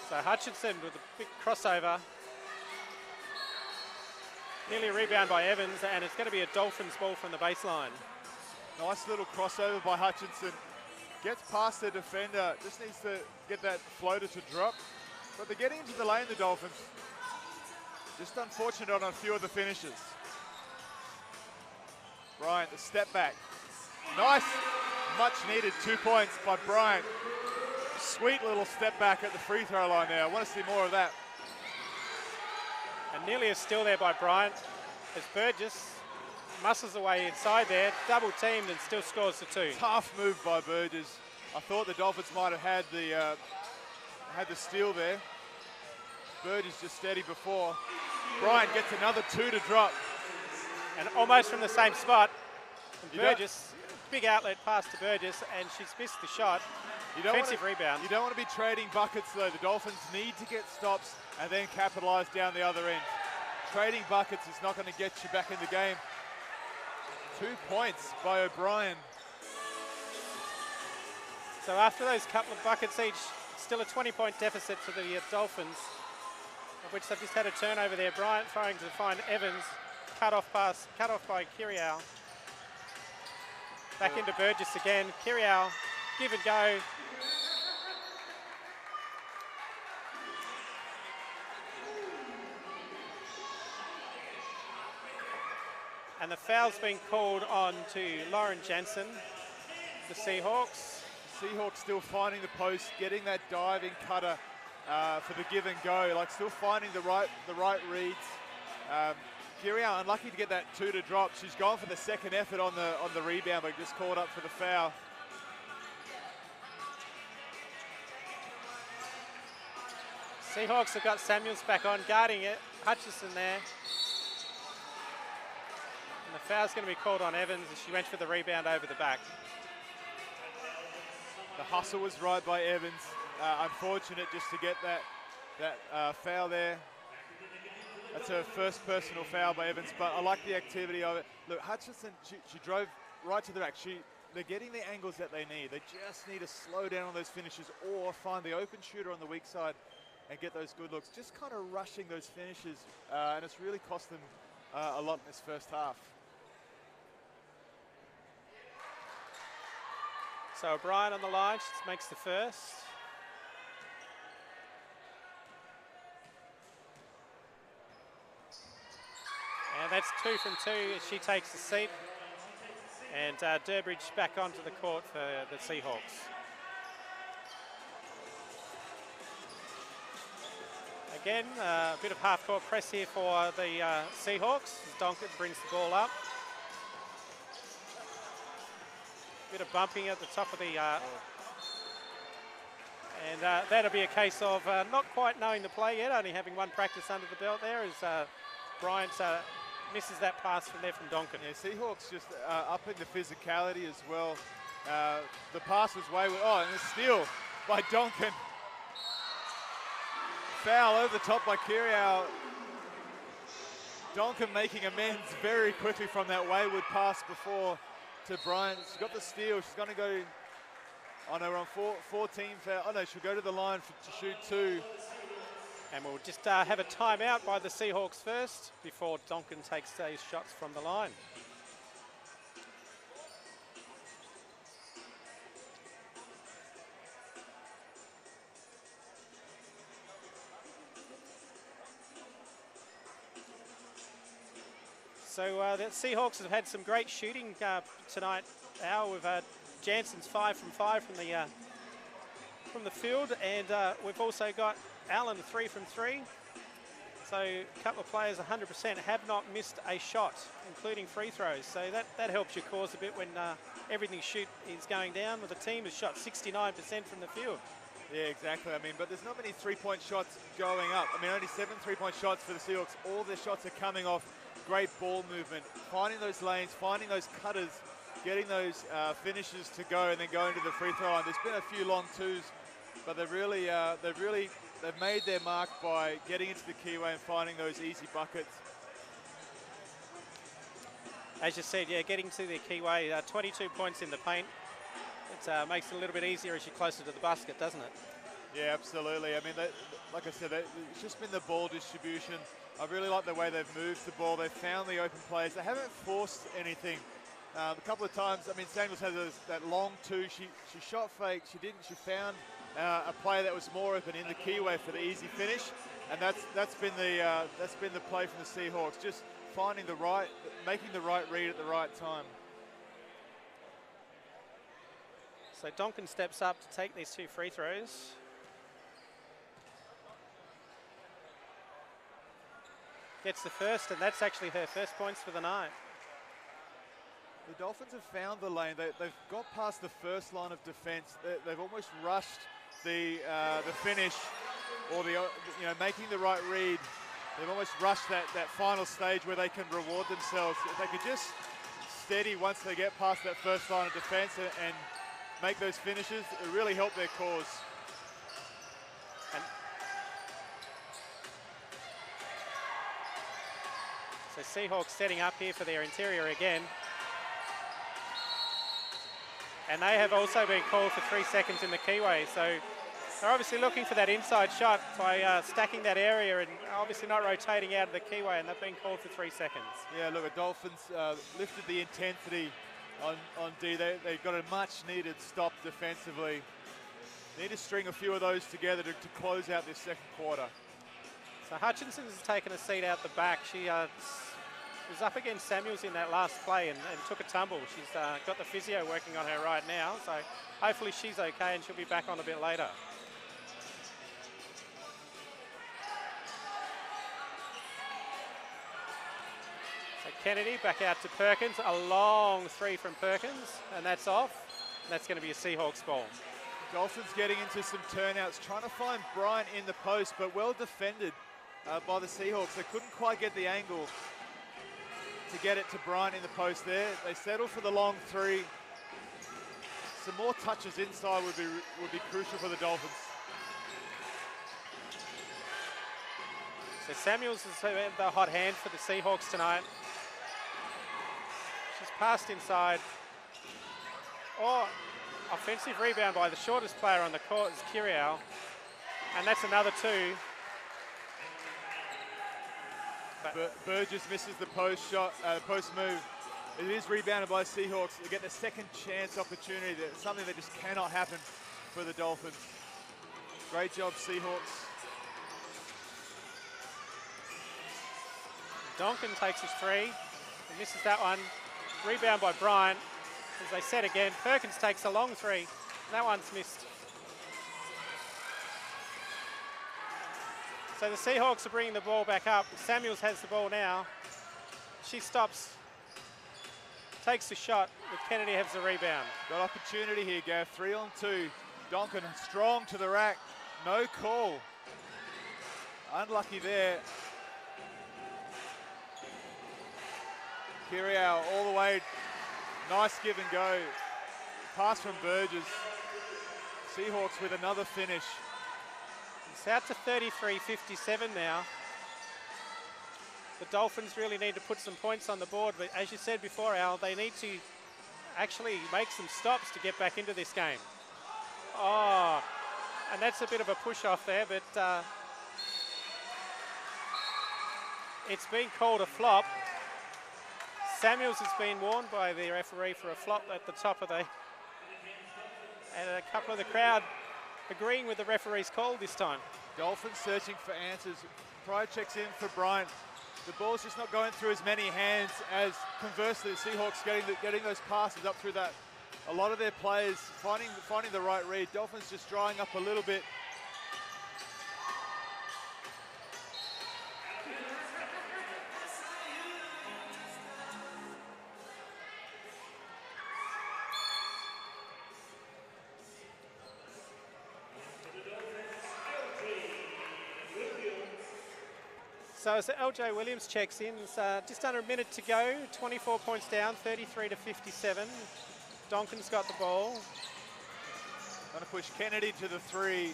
So Hutchinson with a big crossover. Nearly a rebound by Evans, and it's going to be a Dolphins ball from the baseline. Nice little crossover by Hutchinson. Gets past the defender, just needs to get that floater to drop. But they're getting into the lane, the Dolphins. Just unfortunate on a few of the finishes. Bryant, the step back. Nice, much needed 2 points by Bryant. Sweet little step back at the free throw line there. I want to see more of that. And nearly a steal there by Bryant as Burgess muscles away inside there, double teamed and still scores the 2. Tough move by Burgess. I thought the Dolphins might have had the steal there. Burgess just steady before. Bryant gets another 2 to drop. And almost from the same spot. And Burgess, big outlet pass to Burgess, and she's missed the shot. Defensive rebound. You don't want to be trading buckets though. The Dolphins need to get stops and then capitalize down the other end. Trading buckets is not going to get you back in the game. 2 points by O'Brien. So after those couple of buckets each, still a 20-point deficit for the Dolphins, of which they've just had a turnover there. Bryant trying to find Evans, cut off by Kiriau. Back into Burgess again. Kiriau, give and go. And the foul's been called on to Lauren Jansen, the Seahawks. Seahawks still finding the post, getting that diving cutter for the give and go, like still finding the right reads. Kiriau unlucky to get that 2 to drop. She's gone for the second effort on the rebound, but just called up for the foul. Seahawks have got Samuels back on, guarding it. Hutchison there. And the foul's going to be called on Evans as she went for the rebound over the back. The hustle was right by Evans. Unfortunate just to get that foul there. That's her first personal foul by Evans, but I like the activity of it. Look, Hutchison, she drove right to the rack. They're getting the angles that they need. They just need to slow down on those finishes or find the open shooter on the weak side and get those good looks. Just kind of rushing those finishes, and it's really cost them a lot in this first half. So O'Brien on the line, she makes the first. And that's 2 from 2 as she takes the seat. And Durbridge back onto the court for the Seahawks. Again, a bit of half-court press here for the Seahawks as Donkin brings the ball up. Bit of bumping at the top of the... and that'll be a case of not quite knowing the play yet, only having one practice under the belt there as Bryant misses that pass from there from Donkin. Yeah, Seahawks just upping the physicality as well. The pass was wayward. Oh, and a steal by Donkin. Foul over the top by Kiriau. Donkin making amends very quickly from that wayward pass before to Bryant. She's got the steal. She's going to go on her on 14 foul. Oh no, she'll go to the line to shoot 2. And we'll just have a timeout by the Seahawks first before Donkin takes those shots from the line. So the Seahawks have had some great shooting tonight. We've had Jansen's 5 from 5 from the field, and we've also got Allen 3 from 3. So a couple of players 100% have not missed a shot, including free throws. So that helps your cause a bit when everything is going down. Well, the team has shot 69% from the field. Yeah, exactly. I mean, but there's not many three-point shots going up. I mean, only 7 three-point shots for the Seahawks. All their shots are coming off great ball movement, finding those lanes, finding those cutters, getting those finishes to go, and then going to the free throw line. There's been a few long twos, but they've made their mark by getting into the keyway and finding those easy buckets. As you said, yeah, getting to the keyway, 22 points in the paint. It makes it a little bit easier as you're closer to the basket, doesn't it? Yeah, absolutely. I mean, like I said, it's just been the ball distribution. I really like the way they've moved the ball. They've found the open plays. They haven't forced anything. A couple of times, I mean, Samuels has that long 2. She shot fake. She didn't. She found a player that was more open in the keyway for the easy finish, and that's been the play from the Seahawks, just making the right read at the right time. So Donkin steps up to take these 2 free throws. Gets the first, and that's actually her first points for the night. The Dolphins have found the lane. They've got past the first line of defence. They've almost rushed the finish, or making the right read. They've almost rushed that final stage where they can reward themselves. If they could just steady once they get past that first line of defence and make those finishes, it really help their cause. And so Seahawks setting up here for their interior again. And they have also been called for 3 seconds in the keyway. So they're obviously looking for that inside shot by stacking that area and obviously not rotating out of the keyway, and they've been called for 3 seconds. Yeah, look, the Dolphins lifted the intensity on D. They got a much needed stop defensively. Need to string a few of those together to close out this second quarter. So Hutchinson has taken a seat out the back. She was up against Samuels in that last play and took a tumble. She's got the physio working on her right now, so hopefully she's okay and she'll be back on a bit later. So Kennedy back out to Perkins, a long 3 from Perkins, and that's off. That's going to be a Seahawks ball. Dolphins getting into some turnouts, trying to find Bryant in the post, but well defended by the Seahawks. They couldn't quite get the angle to get it to Bryant in the post there. They settle for the long 3. Some more touches inside would be crucial for the Dolphins. So Samuels is the hot hand for the Seahawks tonight. She's passed inside. Oh, offensive rebound by the shortest player on the court is Kiriel. And that's another 2. Burgess misses the post shot, post move. It is rebounded by the Seahawks. They get the second chance opportunity. That's something that just cannot happen for the Dolphins. Great job, Seahawks. Donkin takes his 3. He misses that one. Rebound by Bryant. As they said again, Perkins takes a long 3. That one's missed. So the Seahawks are bringing the ball back up. Samuels has the ball now. She stops, takes the shot, with Kennedy has the rebound. Got opportunity here, Gav. 3 on 2. Donkin strong to the rack. No call. Unlucky there. Kiriel all the way. Nice give and go. Pass from Burgess. Seahawks with another finish. It's out to 33-57 now. The Dolphins really need to put some points on the board, but as you said before, Al, they need to actually make some stops to get back into this game. Oh, and that's a bit of a push off there, but it's been called a flop. Samuels has been warned by the referee for a flop at the top of the, and a couple of the crowd agreeing with the referee's call this time. Dolphins searching for answers. Pride checks in for Bryant. The ball's just not going through as many hands as, conversely, the Seahawks getting those passes up through that. A lot of their players finding the right read. Dolphins just drying up a little bit. So as LJ Williams checks in, it's just under a minute to go, 24 points down, 33-57. Donkin's got the ball. Going to push Kennedy to the 3.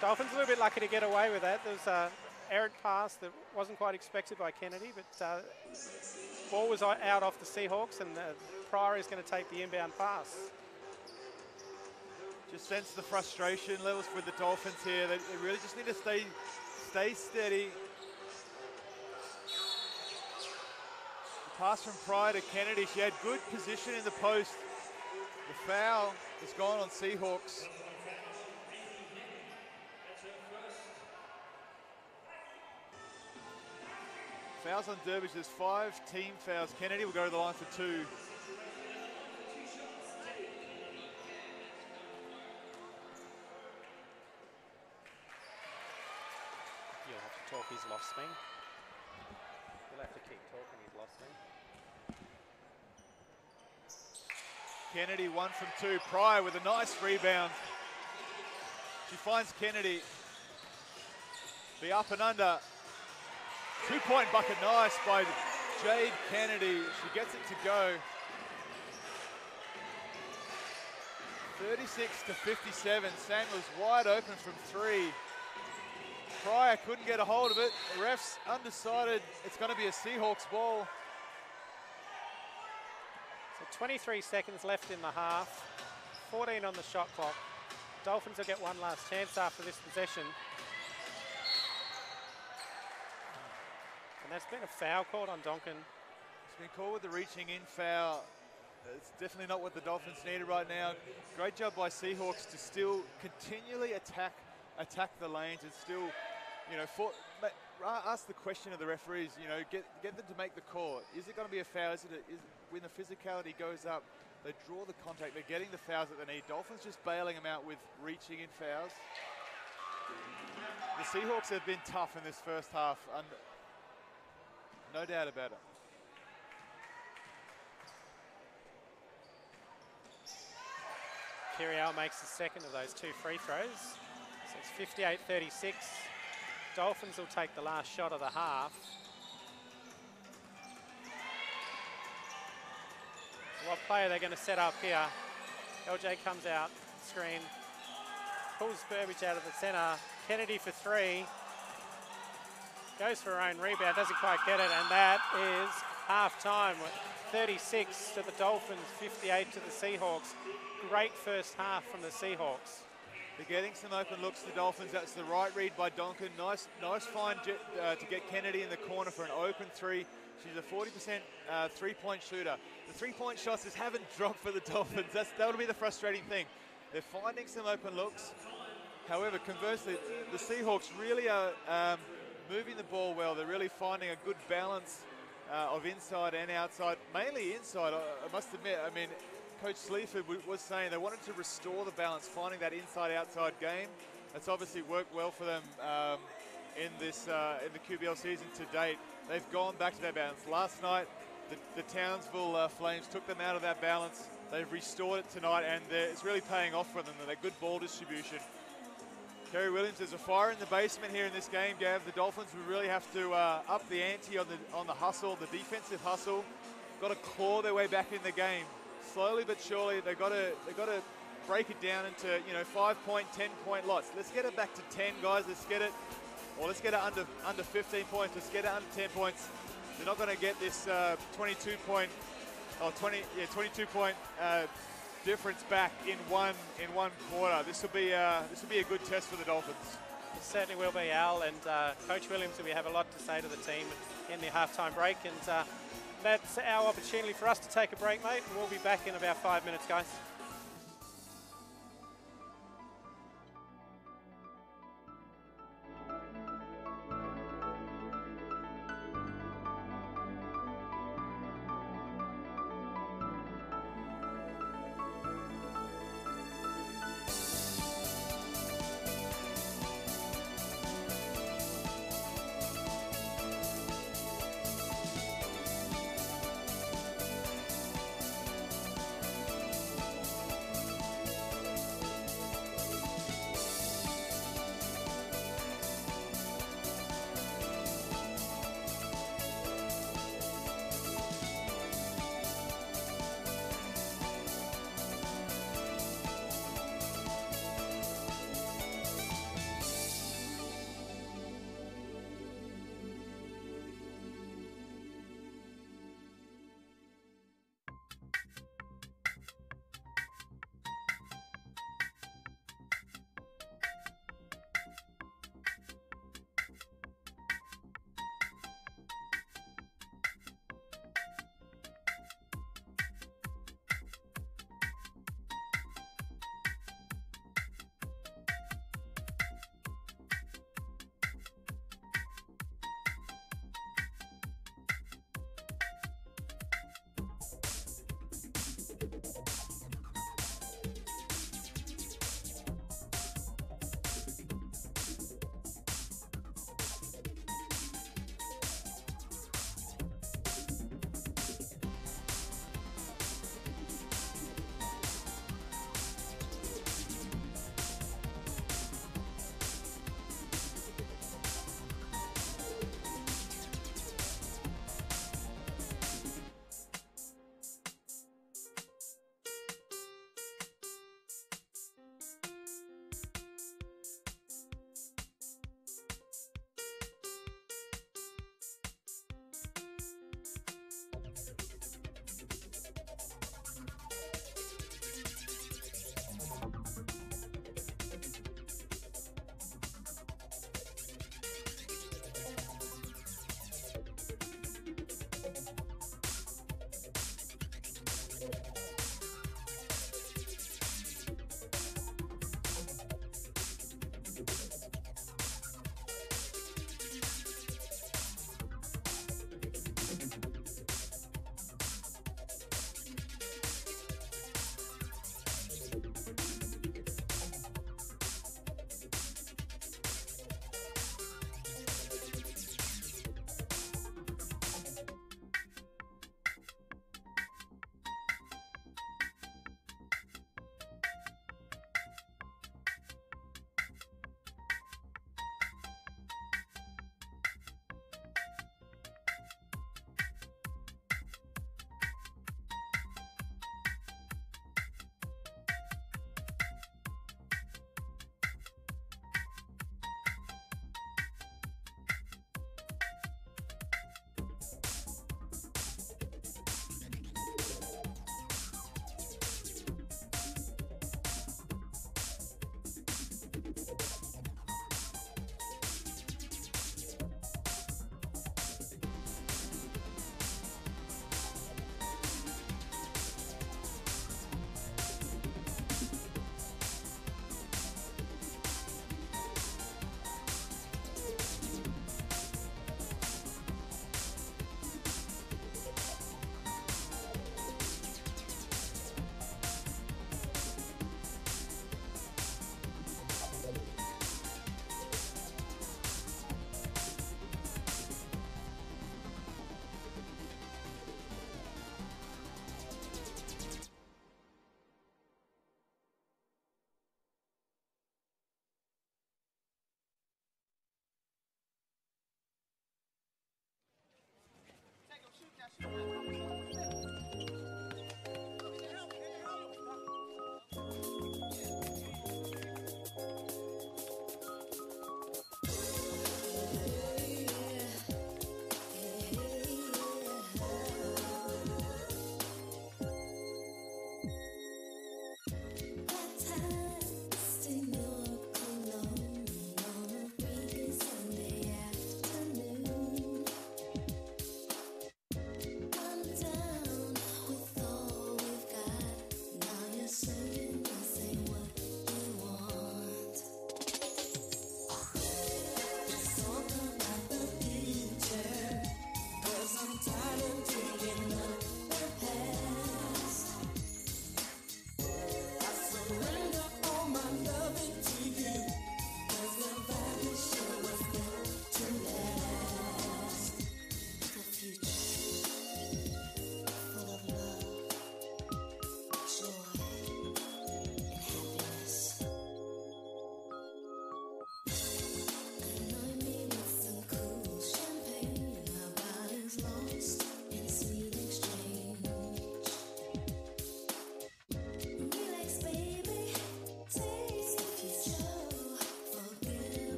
Dolphins a little bit lucky to get away with that. There's an errant pass that wasn't quite expected by Kennedy, but ball was out off the Seahawks, and Pryor is going to take the inbound pass. Just sense the frustration levels for the Dolphins here. They really just need to stay steady. Pass from Pryor to Kennedy. She had good position in the post. The foul is gone on Seahawks. Fouls on Durbridge. There's 5 team fouls. Kennedy will go to the line for 2. You'll have to talk, he's lost me. You'll have to keep talking, he's lost me. Kennedy 1 from 2. Pryor with a nice rebound. She finds Kennedy. The up and under. 2-point bucket, nice by Jade Kennedy. She gets it to go. 36-57. Samuels wide open from 3. Pryor couldn't get a hold of it. The refs undecided. It's going to be a Seahawks ball. So 23 seconds left in the half. 14 on the shot clock. Dolphins will get one last chance after this possession. And that's been a foul called on Donkin. It's been called with the reaching in foul. It's definitely not what the Dolphins needed right now. Great job by Seahawks to still continually attack the lanes and still, you know, ask the question of the referees, you know, get them to make the call. Is it going to be a foul? When the physicality goes up, they draw the contact, they're getting the fouls that they need. Dolphins just bailing them out with reaching in fouls. The Seahawks have been tough in this first half, and no doubt about it. Kiriel makes the second of those 2 free throws. So it's 58-36. Dolphins will take the last shot of the half. What player they're going to set up here? LJ comes out, screen, pulls Burbridge out of the centre. Kennedy for 3. Goes for her own rebound, doesn't quite get it, and that is half-time. 36 to the Dolphins, 58 to the Seahawks. Great first half from the Seahawks. They're getting some open looks, the Dolphins. That's the right read by Donkin. Nice find to get Kennedy in the corner for an open 3. She's a 40% three-point shooter. The three-point shots just haven't dropped for the Dolphins. That'll be the frustrating thing. They're finding some open looks. However, conversely, the Seahawks really are moving the ball well. They're really finding a good balance of inside and outside, mainly inside, I must admit. I mean, Coach Sleaford was saying they wanted to restore the balance, finding that inside-outside game. That's obviously worked well for them in the QBL season to date. They've gone back to that balance. Last night, the Townsville Flames took them out of that balance. They've restored it tonight, and it's really paying off for them. They're good ball distribution. Kerry Williams, there's a fire in the basement here in this game, Gav. The Dolphins will really have to up the ante on the hustle, the defensive hustle. Got to claw their way back in the game. Slowly but surely, they've got to break it down into 5-point, 10-point lots. Let's get it back to 10, guys. Let's get it, or let's get it under 15 points. Let's get it under 10 points. They're not going to get this 22-point difference back in one quarter. This will be a good test for the Dolphins. It certainly will be, Al, and Coach Williams will have a lot to say to the team in the halftime break, and that's our opportunity for us to take a break, mate, and we'll be back in about 5 minutes, guys.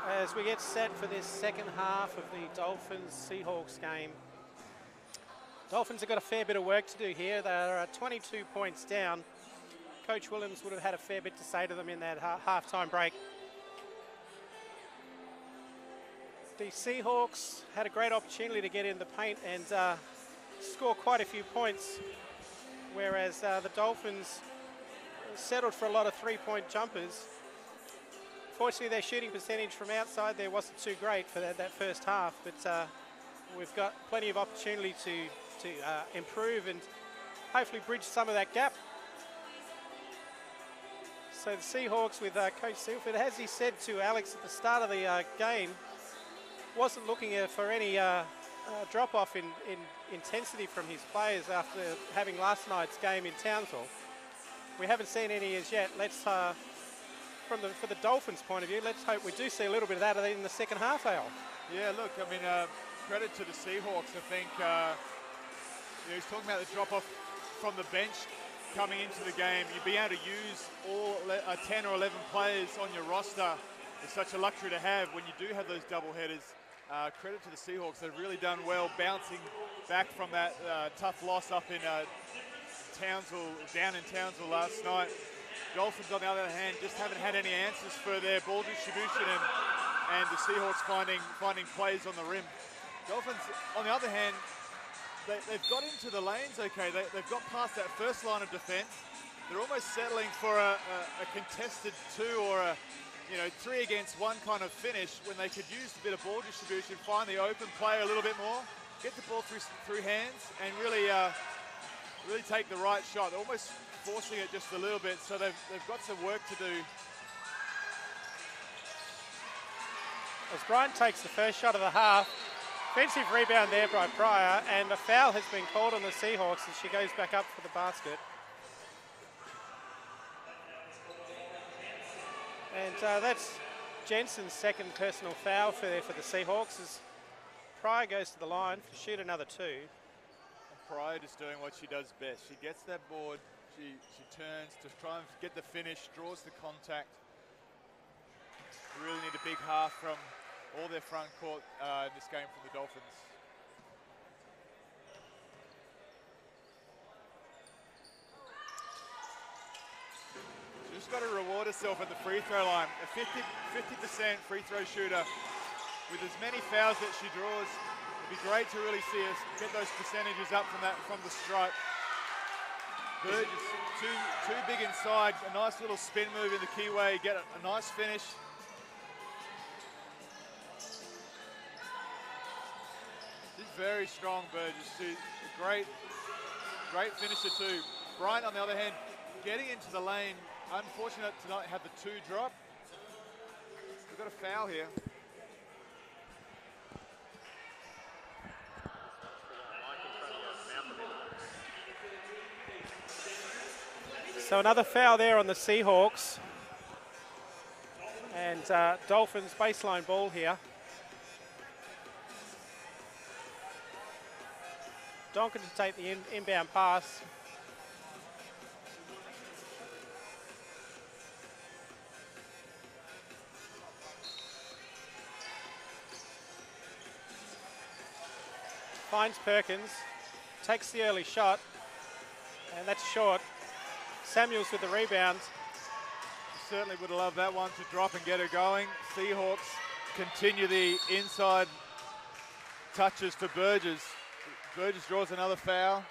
As we get set for this second half of the Dolphins-Seahawks game. Dolphins have got a fair bit of work to do here. They're 22 points down. Coach Williams would have had a fair bit to say to them in that half-time break. The Seahawks had a great opportunity to get in the paint and score quite a few points, whereas the Dolphins settled for a lot of three-point jumpers. Fortunately, their shooting percentage from outside there wasn't too great for that first half, but we've got plenty of opportunity to improve and hopefully bridge some of that gap. So the Seahawks with Coach Silford, as he said to Alex at the start of the game, wasn't looking for any drop-off in intensity from his players after having last night's game in Townsville. We haven't seen any as yet. Let's, for the Dolphins' point of view, let's hope we do see a little bit of that in the second half, Al. Yeah, look, I mean, credit to the Seahawks. I think he's talking about the drop-off from the bench coming into the game. You'd be able to use all 10 or 11 players on your roster. It's such a luxury to have when you do have those double headers. Credit to the Seahawks. They've really done well bouncing back from that tough loss up in Townsville, down in Townsville last night. Dolphins, on the other hand, just haven't had any answers for their ball distribution and the Seahawks finding plays on the rim. Dolphins, on the other hand, they've got into the lanes okay. They've got past that first line of defense. They're almost settling for a contested 2 or a 3 against 1 kind of finish when they could use a bit of ball distribution, find the open player a little bit more, get the ball through hands, and really take the right shot. They're almost forcing it just a little bit, so they've got some work to do. As Bryant takes the first shot of the half, offensive rebound there by Pryor, and a foul has been called on the Seahawks as she goes back up for the basket. And that's Jensen's second personal foul for the Seahawks as Pryor goes to the line to shoot another 2. And Pryor just doing what she does best. She gets that board, she turns to try and get the finish, draws the contact. Really need a big half from all their front court in this game from the Dolphins. She's got to reward herself at the free throw line. A 50% free throw shooter with as many fouls that she draws. It'd be great to really see us get those percentages up from the stripe. Burgess, too big inside. A nice little spin move in the keyway. Get a nice finish. She's very strong, Burgess. She's a great finisher too. Bryant, on the other hand, getting into the lane. Unfortunate to not have the 2 drop. We've got a foul here. So another foul there on the Seahawks. And Dolphins baseline ball here. Donkin to take the inbound pass. Finds Perkins, takes the early shot, and that's short. Samuels with the rebound. Certainly would have loved that one to drop and get her going. Seahawks continue the inside touches for Burgess. Burgess draws another foul.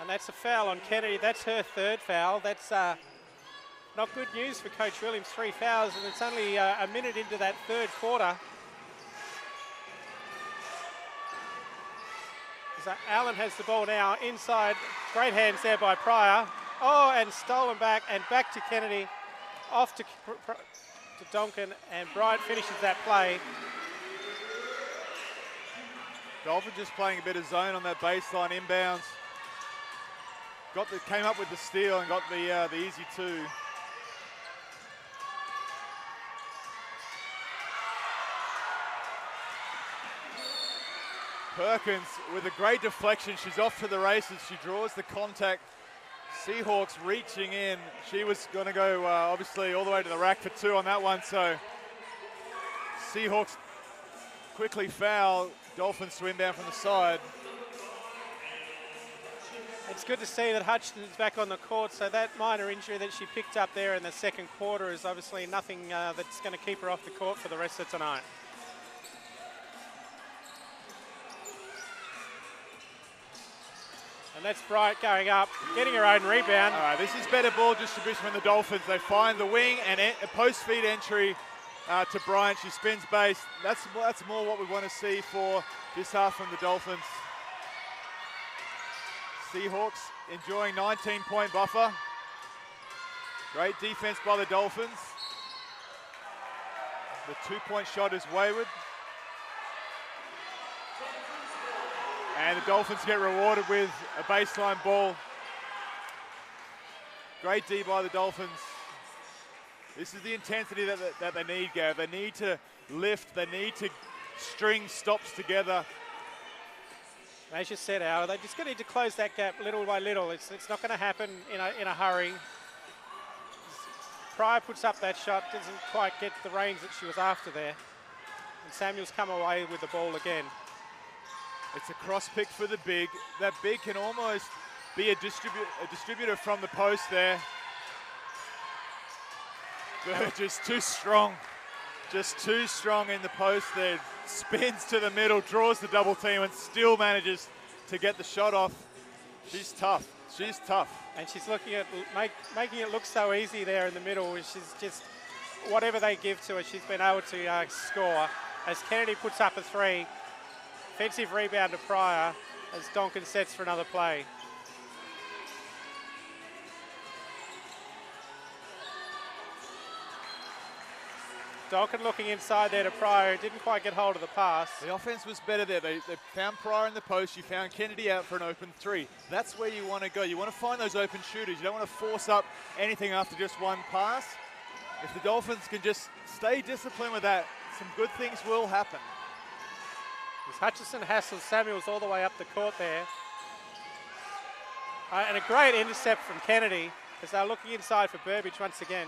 And that's a foul on Kennedy. That's her 3rd foul. That's not good news for Coach Williams. 3 fouls, and it's only a minute into that 3rd quarter. So Allen has the ball now inside. Great hands there by Pryor. Oh, and stolen back and back to Kennedy. Off to Donkin, and Bryant finishes that play. Dolphins just playing a bit of zone on that baseline inbounds. Came up with the steal and got the easy 2. Perkins with a great deflection. She's off to the races. She draws the contact. Seahawks reaching in. She was going to go obviously all the way to the rack for 2 on that one. So Seahawks quickly foul. Dolphins to inbound from the side. It's good to see that Hutchinson's back on the court. So that minor injury that she picked up there in the 2nd quarter is obviously nothing that's going to keep her off the court for the rest of tonight. And that's Bryant going up, getting her own rebound. All right, this is better ball distribution from the Dolphins. They find the wing and a post-feed entry to Bryant. She spins base. That's more what we want to see for this half from the Dolphins. Seahawks enjoying 19-point buffer. Great defense by the Dolphins. The two-point shot is wayward. And the Dolphins get rewarded with a baseline ball. Great D by the Dolphins. This is the intensity that they need, Gav. They need to lift. They need to string stops together. As you said, Al, they just need to close that gap little by little. It's not going to happen in a hurry. Pryor puts up that shot, doesn't quite get the range that she was after there. And Samuels come away with the ball again. It's a cross pick for the big. That big can almost be a distributor from the post there. But just too strong. Just too strong in the post there. Spins to the middle, draws the double team, and still manages to get the shot off. She's tough. She's tough. And she's looking at making it look so easy there in the middle. She's just, whatever they give to her, she's been able to score. As Kennedy puts up a three, offensive rebound to Pryor as Donkin sets for another play. Donkin looking inside there to Pryor, didn't quite get hold of the pass. The offense was better there. They found Pryor in the post. You found Kennedy out for an open three. That's where you want to go. You want to find those open shooters. You don't want to force up anything after just one pass. If the Dolphins can just stay disciplined with that, some good things will happen. As Hutchison hassles Samuels all the way up the court there. And a great intercept from Kennedy as they're looking inside for Burbage once again.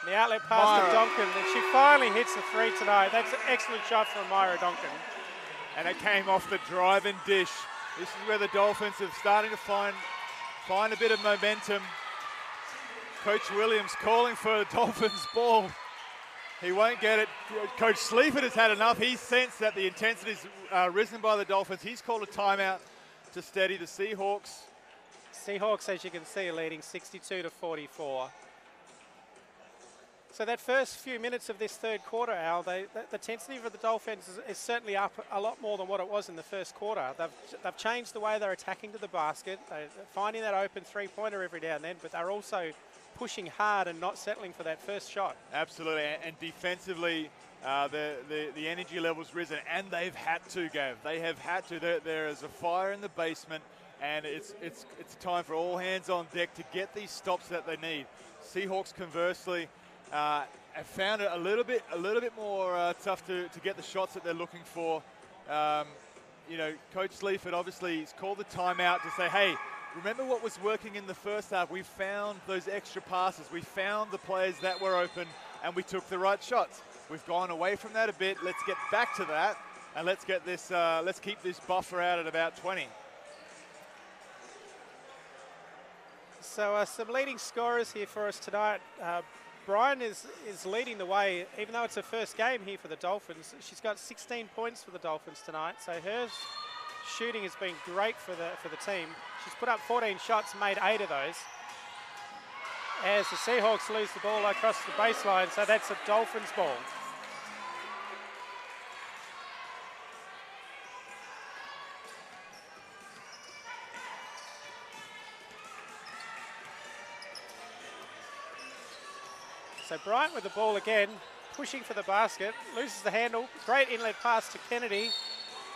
The outlet pass to Donkin, and she finally hits the three tonight. That's an excellent shot from Myra Donkin. And it came off the drive and dish. This is where the Dolphins are starting to find a bit of momentum. Coach Williams calling for the Dolphins ball. He won't get it. Coach Sleaford has had enough. He's sensed that the intensity's risen by the Dolphins. He's called a timeout to steady the Seahawks. Seahawks, as you can see, are leading 62-44. So that first few minutes of this third quarter, Al, the intensity for the Dolphins is certainly up a lot more than what it was in the first quarter. They've changed the way they're attacking to the basket. They're finding that open three-pointer every now and then, but they're also pushing hard and not settling for that first shot. Absolutely, and defensively, the energy level's risen, and they've had to, Gav. They have had to. There is a fire in the basement, and it's time for all hands on deck to get these stops that they need. Seahawks, conversely, have found it a little bit more tough to get the shots that they're looking for. You know, Coach Sleaford obviously has called the timeout to say, hey, remember what was working in the first half? We found those extra passes. We found the players that were open, and we took the right shots. We've gone away from that a bit. Let's get back to that, and let's get this. Let's keep this buffer out at about 20. So some leading scorers here for us tonight. Brian is leading the way, even though it's her first game here for the Dolphins. She's got 16 points for the Dolphins tonight, so her shooting has been great for the team. She's put up 14 shots, made 8 of those. As the Seahawks lose the ball across the baseline, so that's a Dolphins ball. So Bryant with the ball again, pushing for the basket, loses the handle. Great inlet pass to Kennedy,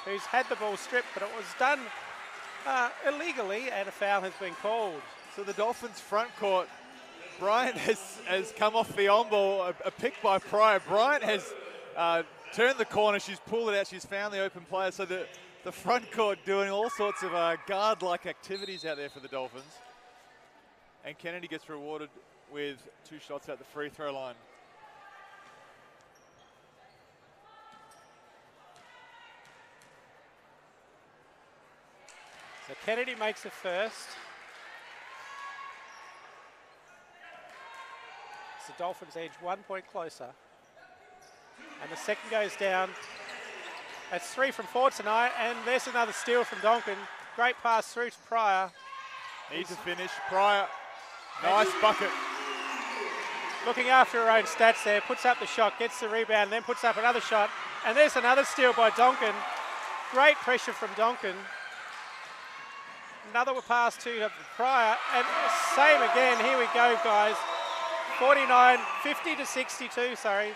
who's had the ball stripped, but it was done illegally, and a foul has been called. So the Dolphins front court, Bryant has come off the on-ball, a pick by Pryor. Bryant has turned the corner, she's pulled it out, she's found the open player. So the front court doing all sorts of guard-like activities out there for the Dolphins. And Kennedy gets rewarded with 2 shots at the free throw line. So Kennedy makes it first. So Dolphins edge 1 point closer. And the second goes down That's 3 from 4 tonight, and there's another steal from Donkin. Great pass through to Pryor. Need to finish. Pryor, nice bucket. Looking after her own stats there, puts up the shot, gets the rebound, then puts up another shot. And there's another steal by Donkin. Great pressure from Donkin. Another pass to Pryor, and same again. Here we go, guys. 50 to 62, sorry.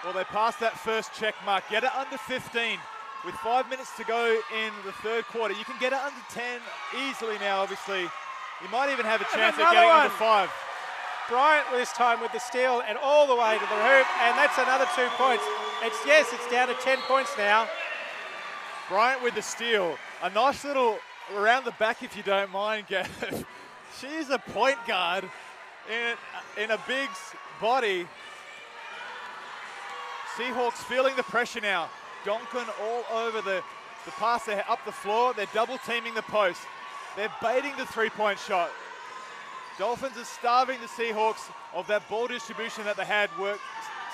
Well, they passed that first check mark. Get it under 15. With 5 minutes to go in the third quarter, you can get it under 10 easily now, obviously. You might even have a chance at getting under 5. Bryant this time with the steal and all the way to the hoop, and that's another 2 points. It's down to 10 points now. Bryant with the steal. A nice little around the back, if you don't mind, Gav. She's a point guard in a big's body. Seahawks feeling the pressure now. Donkin all over the pass there up the floor. They're double teaming the post. They're baiting the three-point shot. Dolphins are starving the Seahawks of that ball distribution that they had worked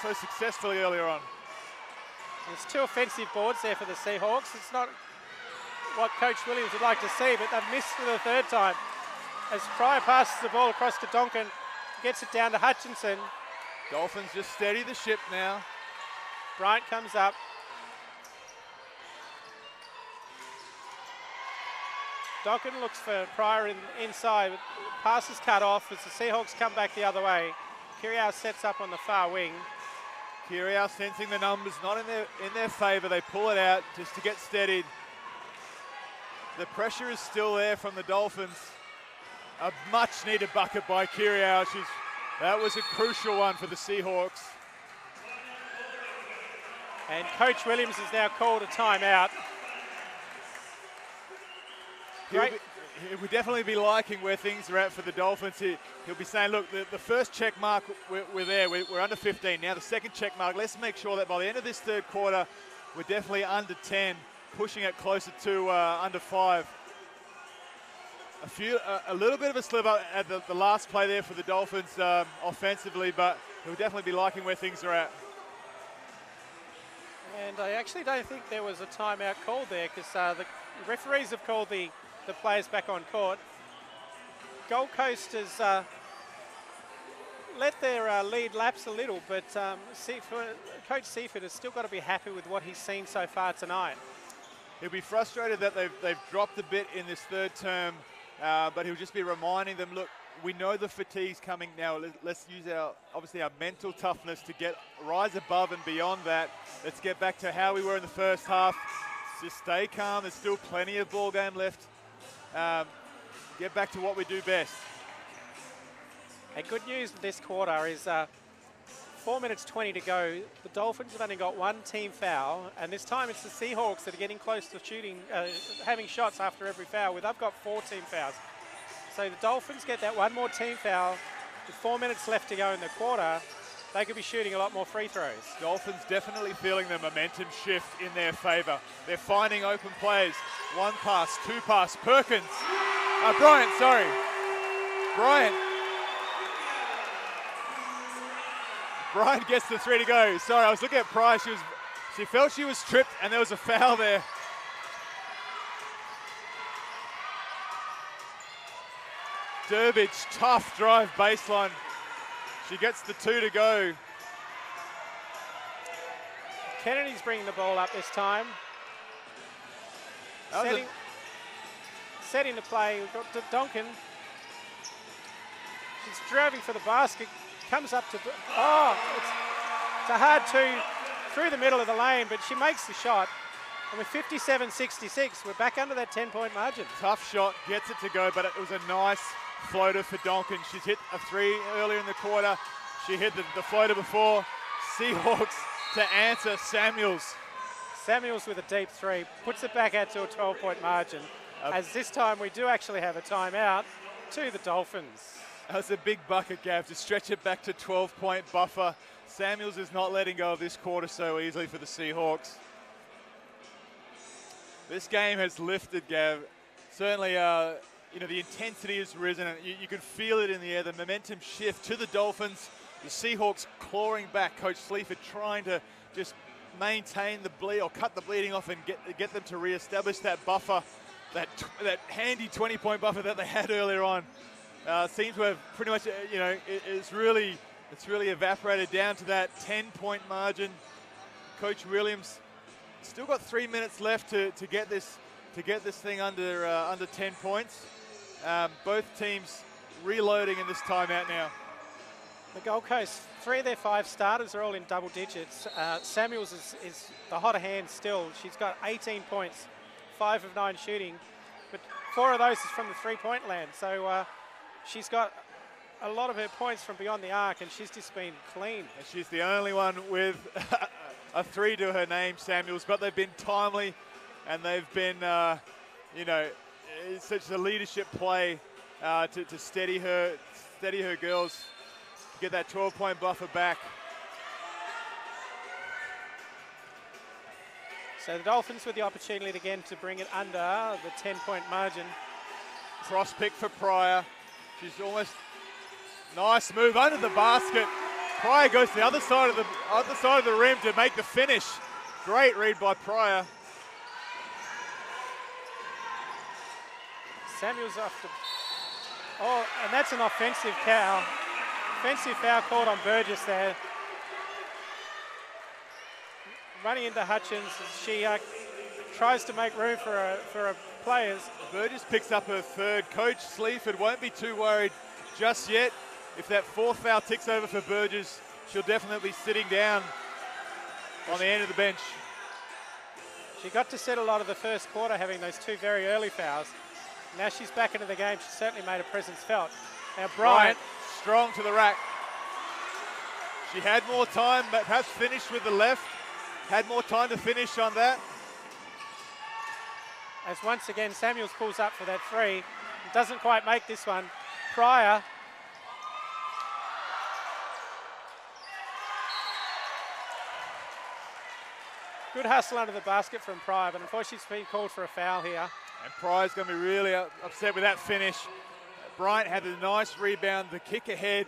so successfully earlier on. There's 2 offensive boards there for the Seahawks. It's not what Coach Williams would like to see, but they've missed for the 3rd time. As Pryor passes the ball across to Donkin, gets it down to Hutchinson. Dolphins just steady the ship now. Bryant comes up. Donkin looks for Pryor inside. Pass is cut off as the Seahawks come back the other way. Kiriau sets up on the far wing. Kiriau sensing the numbers not in their favour. They pull it out just to get steadied. The pressure is still there from the Dolphins. A much needed bucket by Kiriau. That was a crucial one for the Seahawks. And Coach Williams has now called a timeout. He'll definitely be liking where things are at for the Dolphins. He'll be saying, look, the first check mark, we're there. We're under 15. Now the second check mark, let's make sure that by the end of this third quarter, we're definitely under 10, pushing it closer to under 5. A little bit of a slip up at the last play there for the Dolphins offensively, but he'll definitely be liking where things are at. And I actually don't think there was a timeout called there because the referees have called the players back on court. Gold Coast has let their lead lapse a little, but Coach Seifert has still got to be happy with what he's seen so far tonight. He'll be frustrated that they've dropped a bit in this third term, but he'll just be reminding them, look, we know the fatigue's coming now. Let's use our mental toughness to rise above and beyond that. Let's get back to how we were in the first half. Just stay calm. There's still plenty of ball game left. Get back to what we do best. And good news this quarter is 4 minutes 20 to go. The Dolphins have only got 1 team foul, and this time it's the Seahawks that are getting close to having shots after every foul. They've got 4 team fouls. So the Dolphins get that 1 more team foul. With 4 minutes left to go in the quarter, they could be shooting a lot more free throws. Dolphins definitely feeling the momentum shift in their favour. They're finding open plays. 1 pass, 2 pass. Perkins. Bryant, sorry. Bryant gets the 3 to go. Sorry, I was looking at Pryor. She felt she was tripped and there was a foul there. Durbridge, tough drive baseline. She gets the 2 to go. Kennedy's bringing the ball up this time. Setting the play. We've got Donkin. She's driving for the basket. Comes up to... it's a hard 2 through the middle of the lane, but she makes the shot. And with 57-66, we're back under that 10-point margin. Tough shot, gets it to go, but it was a nice floater for Donkin. She's hit a 3 earlier in the quarter. She hit the floater before. Seahawks to answer. Samuels with a deep 3. Puts it back out to a 12-point margin. As this time we do actually have a timeout to the Dolphins. That's a big bucket, Gav, to stretch it back to 12-point buffer. Samuels is not letting go of this quarter so easily for the Seahawks. This game has lifted, Gav. Certainly, the intensity has risen. You can feel it in the air. The momentum shift to the Dolphins. The Seahawks clawing back. Coach Sleaford trying to just maintain the bleed or cut the bleeding off and get them to re-establish that buffer, that handy 20-point buffer that they had earlier on. Seems to have pretty much, it's really evaporated down to that 10-point margin. Coach Williams still got 3 minutes left to get this thing under 10 points. Both teams reloading in this timeout now. The Gold Coast, 3 of their 5 starters are all in double digits. Samuels is the hotter hand still. She's got 18 points, 5 of 9 shooting, but 4 of those is from the three-point land. So she's got a lot of her points from beyond the arc, and she's just been clean. And she's the only one with a 3 to her name, Samuels, but they've been timely, and they've been, it's such a leadership play to steady her girls, get that 12-point buffer back. So the Dolphins with the opportunity again to bring it under the 10-point margin. Cross pick for Pryor. She's almost, nice move under the basket. Pryor goes to the other side of the rim to make the finish. Great read by Pryor. Samuels off the, oh, and that's an offensive foul. Offensive foul called on Burgess there. Running into Hutchins, she tries to make room for her players. Burgess picks up her 3rd. Coach Sleaford won't be too worried just yet. If that 4th foul ticks over for Burgess, she'll definitely be sitting down on the end of the bench. She got to set a lot of the first quarter having those 2 very early fouls. Now she's back into the game. She certainly made her presence felt. Now Bryant, strong to the rack. She had more time, but perhaps finished with the left. Had more time to finish on that. As once again Samuels pulls up for that 3. Doesn't quite make this one. Pryor. Good hustle under the basket from Pryor, but unfortunately she's been called for a foul here. And Pryor's going to be really upset with that finish. Bryant had a nice rebound, the kick ahead,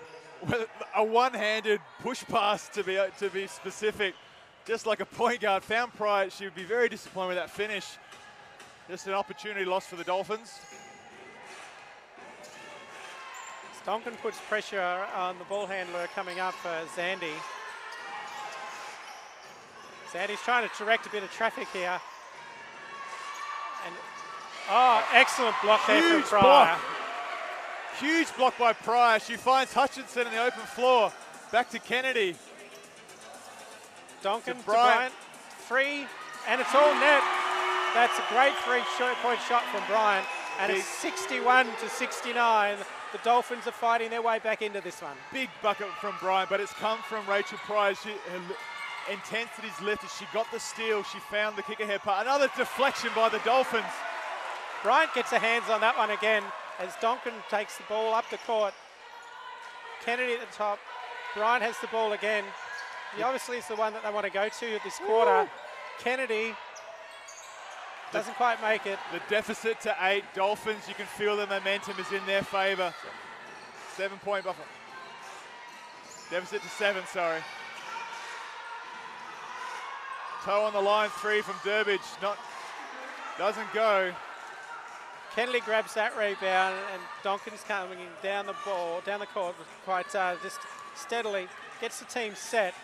with a one-handed push pass to be specific. Just like a point guard, found Pryor. She would be very disappointed with that finish. Just an opportunity lost for the Dolphins. Donkin puts pressure on the ball handler coming up for Zandy. Zandy's trying to direct a bit of traffic here. And excellent block there from Pryor. Block. Huge block by Pryor. She finds Hutchinson in the open floor. Back to Kennedy. Donkin to Bryant. 3, and it's all net. That's a great 3-point shot from Bryant. And it's 61-69. The Dolphins are fighting their way back into this one. Big bucket from Bryant, but it's come from Rachel Pryor. Her intensity's lifted. She got the steal. She found the kick ahead part. Another deflection by the Dolphins. Bryant gets her hands on that one again as Donkin takes the ball up the court. Kennedy at the top. Bryant has the ball again. He obviously is the one that they want to go to this quarter. Kennedy doesn't quite make it. The deficit to 8. Dolphins, you can feel the momentum is in their favor. 7-point buffer. Deficit to 7, sorry. Toe on the line, 3 from Durbridge. Doesn't go. Kennedy grabs that rebound, and Donkin's coming down the court quite just steadily. Gets the team set.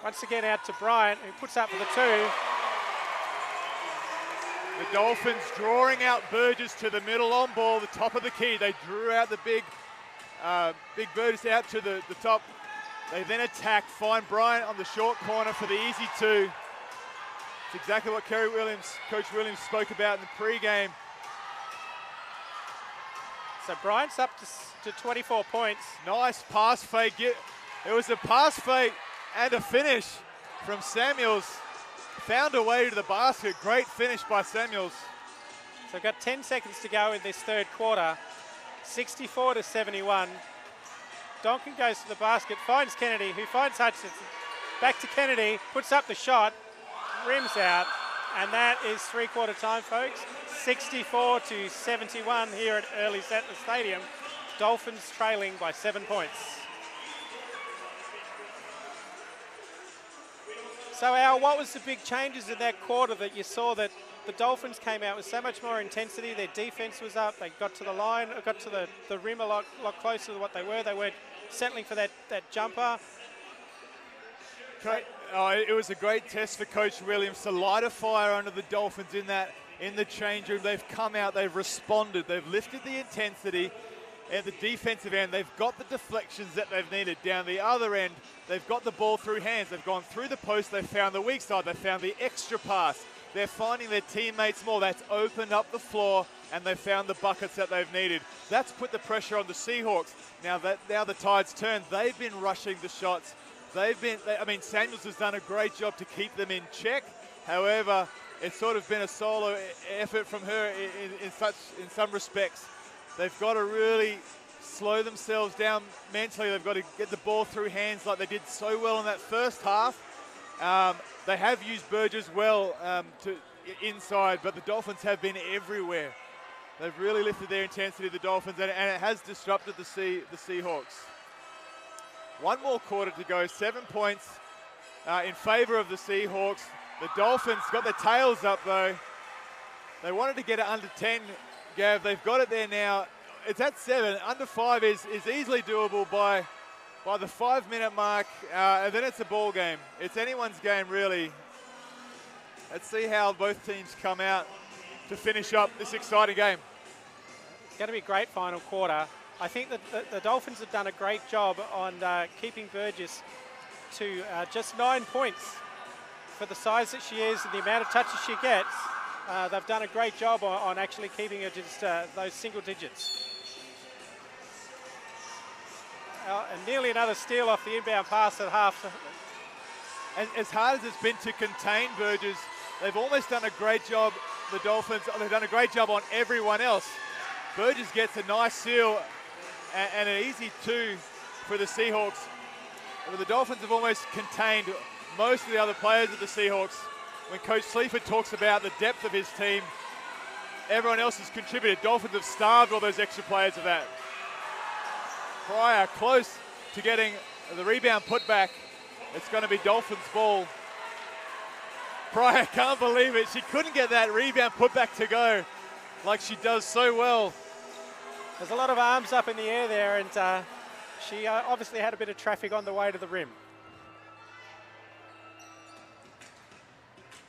Once again out to Bryant, who puts up for the 2. The Dolphins drawing out Burgess to the middle on ball, the top of the key. They drew out the big Burgess out to the top. They then attack, find Bryant on the short corner for the easy 2. It's exactly what Coach Williams spoke about in the pregame. So Bryant's up to 24 points. Nice pass fake. It was a pass fake and a finish from Samuels. Found a way to the basket. Great finish by Samuels. So we've got 10 seconds to go in this 3rd quarter. 64-71. Donkin goes to the basket, finds Kennedy, who finds Hutchinson. Back to Kennedy, puts up the shot, rims out, and that is 3-quarter time, folks. 64-71 here at Early Settler Stadium. Dolphins trailing by 7 points. So Al, what was the big changes in that quarter that you saw that the Dolphins came out with so much more intensity? Their defense was up. They got to the line, got to the rim a lot closer to what they were. They weren't settling for that jumper. It was a great test for Coach Williams to light a fire under the Dolphins in the change room. They've come out, they've responded, they've lifted the intensity. At the defensive end, they've got the deflections that they've needed. Down the other end, they've got the ball through hands. They've gone through the post, they've found the weak side, they've found the extra pass. They're finding their teammates more. That's opened up the floor, and they've found the buckets that they've needed. That's put the pressure on the Seahawks. Now the tide's turned. They've been rushing the shots. Samuels has done a great job to keep them in check. However, it's sort of been a solo effort from her in some respects. They've got to really slow themselves down mentally. They've got to get the ball through hands like they did so well in that first half. They have used Burgess well to inside, but the Dolphins have been everywhere. They've really lifted their intensity, the Dolphins, and it has disrupted the Seahawks. One more quarter to go, 7 points in favor of the Seahawks. The Dolphins got their tails up though. They wanted to get it under 10, Gav. They've got it there now. It's at 7. Under 5 is easily doable by the 5-minute mark, and then it's a ball game. It's anyone's game, really. Let's see how both teams come out to finish up this exciting game. It's going to be a great final quarter. I think that the Dolphins have done a great job on keeping Burgess to just 9 points for the size that she is and the amount of touches she gets. They've done a great job on actually keeping her just those single digits. And nearly another steal off the inbound pass at half. And as hard as it's been to contain Burgess, they've almost done a great job, the Dolphins. They've done a great job on everyone else. Burgess gets a nice seal and an easy 2 for the Seahawks. But the Dolphins have almost contained most of the other players of the Seahawks. When Coach Sleaford talks about the depth of his team, everyone else has contributed. Dolphins have starved all those extra players of that. Pryor close to getting the rebound put back. It's going to be Dolphins ball. Pryor can't believe it. She couldn't get that rebound put back to go like she does so well. There's a lot of arms up in the air there, and she obviously had a bit of traffic on the way to the rim.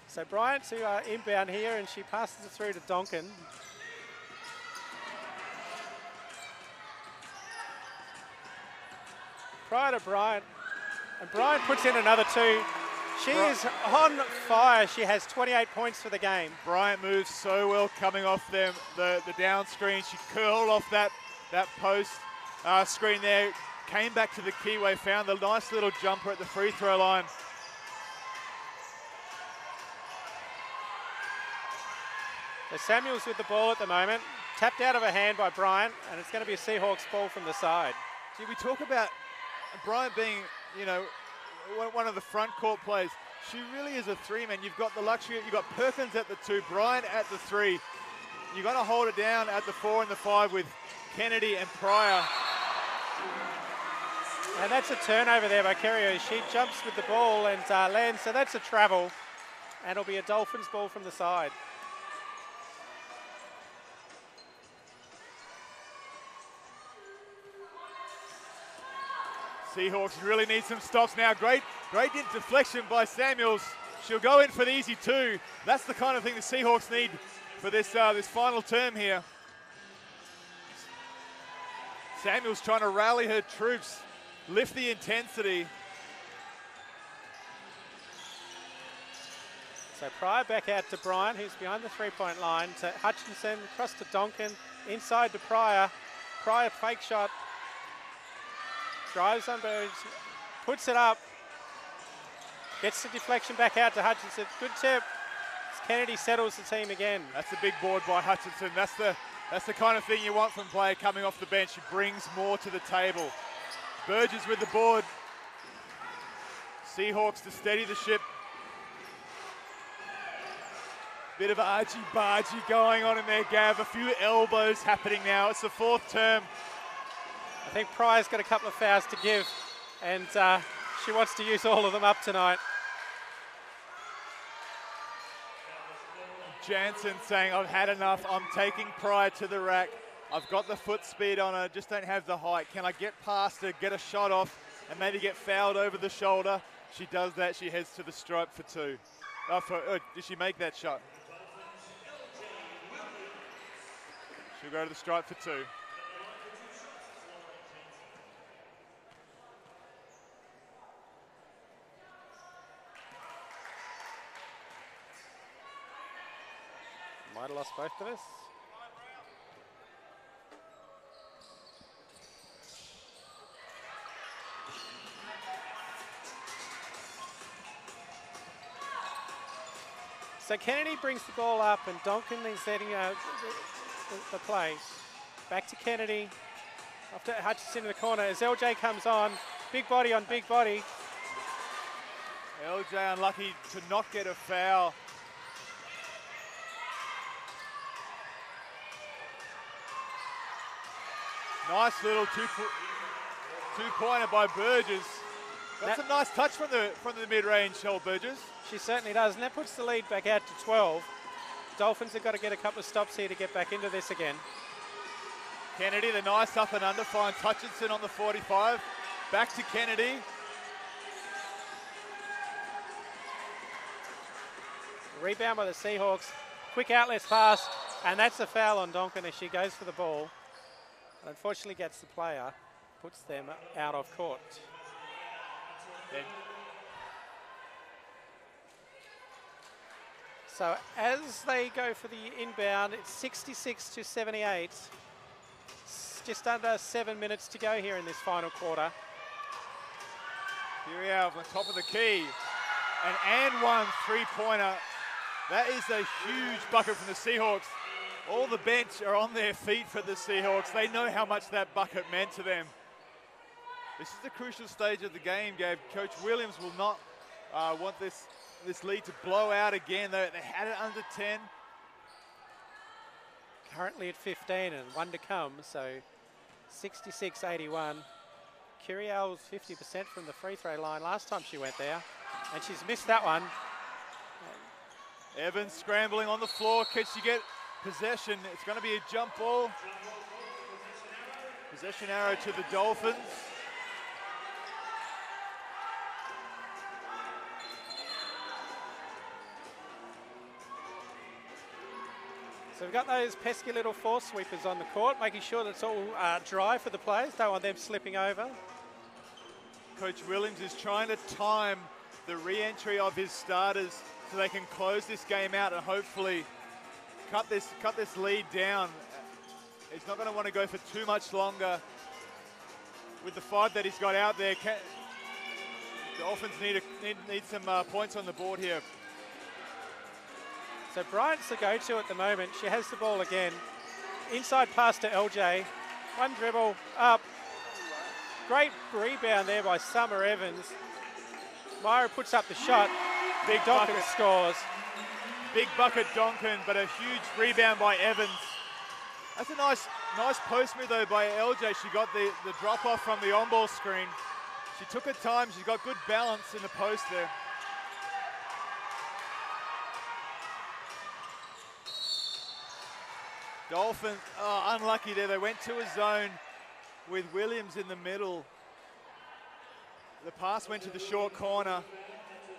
So Bryant to inbound here, and she passes it through to Donkin. Pryor to Bryant, and Bryant puts in another 2. She is on fire. She has 28 points for the game. Bryant moves so well coming off them, the down screen. She curled off that post screen there, came back to the keyway, found the nice little jumper at the free throw line. So Samuels with the ball at the moment, tapped out of her hand by Bryant, and it's going to be a Seahawks ball from the side. See, we talk about Bryant being, one of the front court players. She really is a 3-man. You've got the luxury. You've got Perkins at the 2, Bryant at the 3. You've got to hold it down at the 4 and the 5 with Kennedy and Pryor. And that's a turnover there by Kerrio. She jumps with the ball and lands, so that's a travel. And it'll be a Dolphins ball from the side. Seahawks really need some stops now. Great deflection by Samuels. She'll go in for the easy 2. That's the kind of thing the Seahawks need for this final term here. Samuels trying to rally her troops, lift the intensity. So Pryor back out to Bryant, who's behind the 3-point line. To Hutchinson, across to Donkin, inside to Pryor. Pryor fake shot. Drives on Burge, puts it up, gets the deflection back out to Hutchinson. Good tip. Kennedy settles the team again. That's a big board by Hutchinson. That's the kind of thing you want from a player coming off the bench. She brings more to the table. Burgess with the board. Seahawks to steady the ship. Bit of argy-bargy going on in there, Gav. A few elbows happening now. It's the 4th term. I think Pryor's got a couple of fouls to give, and she wants to use all of them up tonight. Jansen saying, I've had enough. I'm taking Pryor to the rack. I've got the foot speed on her, just don't have the height. Can I get past her, get a shot off, and maybe get fouled over the shoulder? She does that. She heads to the stripe for two. Did she make that shot? She'll go to the stripe for two. Might have lost both of us. So Kennedy brings the ball up, and Donkin is setting the play. Back to Kennedy. After Hutchinson in the corner, as LJ comes on, big body on big body. LJ unlucky to not get a foul. Nice little two-pointer by Burgess. That's a nice touch from the mid-range, Shell Burgess. She certainly does, and that puts the lead back out to 12. Dolphins have got to get a couple of stops here to get back into this again. Kennedy, the nice up and under, finds Hutchinson on the 45. Back to Kennedy. Rebound by the Seahawks. Quick outlet pass, and that's a foul on Donkin as she goes for the ball. And unfortunately gets the player, puts them out of court. Then so as they go for the inbound, it's 66 to 78. It's just under 7 minutes to go here in this final quarter. Here we are on top of the key. An and one three-pointer. That is a huge bucket from the Seahawks. All the bench are on their feet for the Seahawks. They know how much that bucket meant to them. This is the crucial stage of the game, Gabe. Coach Williams will not want this lead to blow out again. They had it under 10. Currently at 15 and one to come, so 66-81. Curiel's 50% from the free throw line last time she went there, and she's missed that one. Evans scrambling on the floor. Can she get possession? It's going to be a jump ball. Possession arrow to the Dolphins. So we've got those pesky little force sweepers on the court, making sure that it's all dry for the players. Don't want them slipping over. Coach Williams is trying to time the re-entry of his starters so they can close this game out and hopefully cut this lead down. He's not going to want to go for too much longer with the 5 that he's got out there. The Dolphins need some points on the board here. So Bryant's the go-to at the moment. She has the ball again. Inside pass to LJ. One dribble up. Great rebound there by Summer Evans. Myra puts up the shot. Big Donkin bucket. scores. Big bucket Donkin, but a huge rebound by Evans. That's a nice post move though by LJ. She got the drop off from the on-ball screen. She took her time. She's got good balance in the post there. Dolphins, unlucky there. They went to a zone with Williams in the middle. The pass went to the short corner.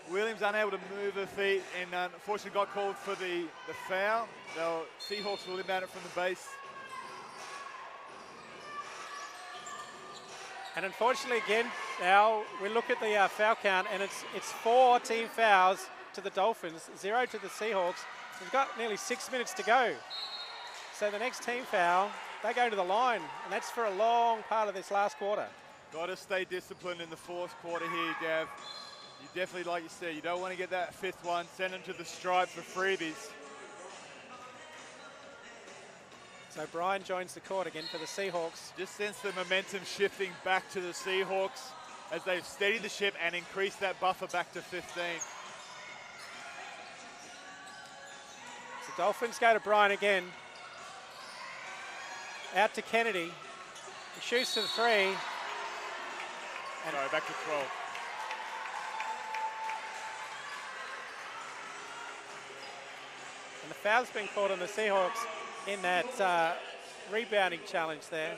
Williams unable to move her feet and unfortunately got called for the foul. The Seahawks will inbound it from the base. And unfortunately again, now we look at the foul count and it's 4 team fouls to the Dolphins, 0 to the Seahawks. We've got nearly 6 minutes to go. So the next team foul, they go to the line, and that's for a long part of this last quarter. Got to stay disciplined in the fourth quarter here, Gav. You definitely, like you said, you don't want to get that 5th one. Send them to the stripe for freebies. So Brian joins the court again for the Seahawks. Just sense the momentum shifting back to the Seahawks as they've steadied the ship and increased that buffer back to 15. So Dolphins go to Brian again. Out to Kennedy. Shoots to the three. And no, back to 12. And the foul's been called on the Seahawks in that rebounding challenge there.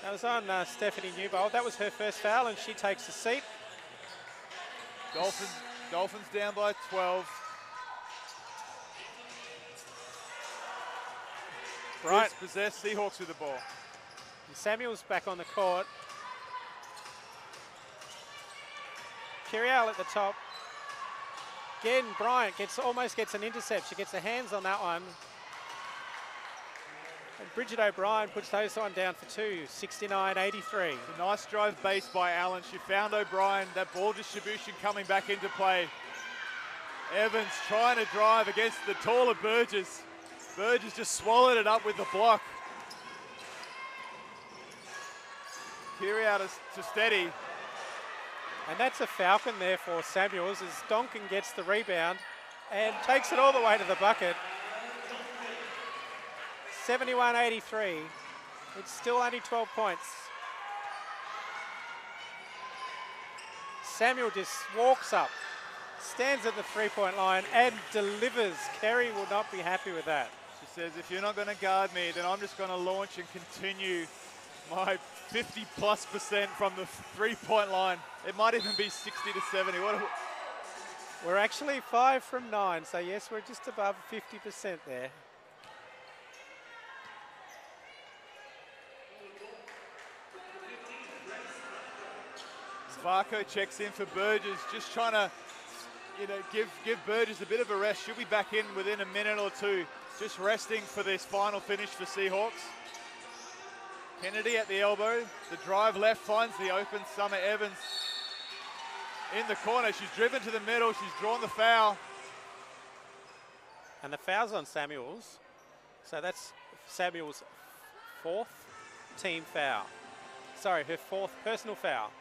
That was on Stephanie Newbold. That was her first foul, and she takes a seat. Dolphins down by 12. Right. Possessed, Seahawks with the ball. And Samuel's back on the court. Kiriel at the top. Again, Bryant almost gets an intercept. She gets her hands on that one. And Bridget O'Brien puts those on down for two, 69-83. A nice drive base by Allen. She found O'Brien. That ball distribution coming back into play. Evans trying to drive against the taller Burgess. Burgess just swallowed it up with the block. Kiri out to steady. And that's a falcon there for Samuels as Donkin gets the rebound and takes it all the way to the bucket. 71-83. It's still only 12 points. Samuel just walks up, stands at the three-point line and delivers. Kerry will not be happy with that. She says, if you're not going to guard me, then I'm just going to launch and continue my 50+% from the three-point line. It might even be 60 to 70. We're actually 5 from 9, so yes, we're just above 50% there. Varco checks in for Burgess, just trying to, give Burgess a bit of a rest. She'll be back in within a minute or two, just resting for this final finish for Seahawks. Kennedy at the elbow. The drive left finds the open Summer Evans in the corner. She's driven to the middle. She's drawn the foul. And the foul's on Samuels. So that's Samuels' 4th team foul. Sorry, her 4th personal foul.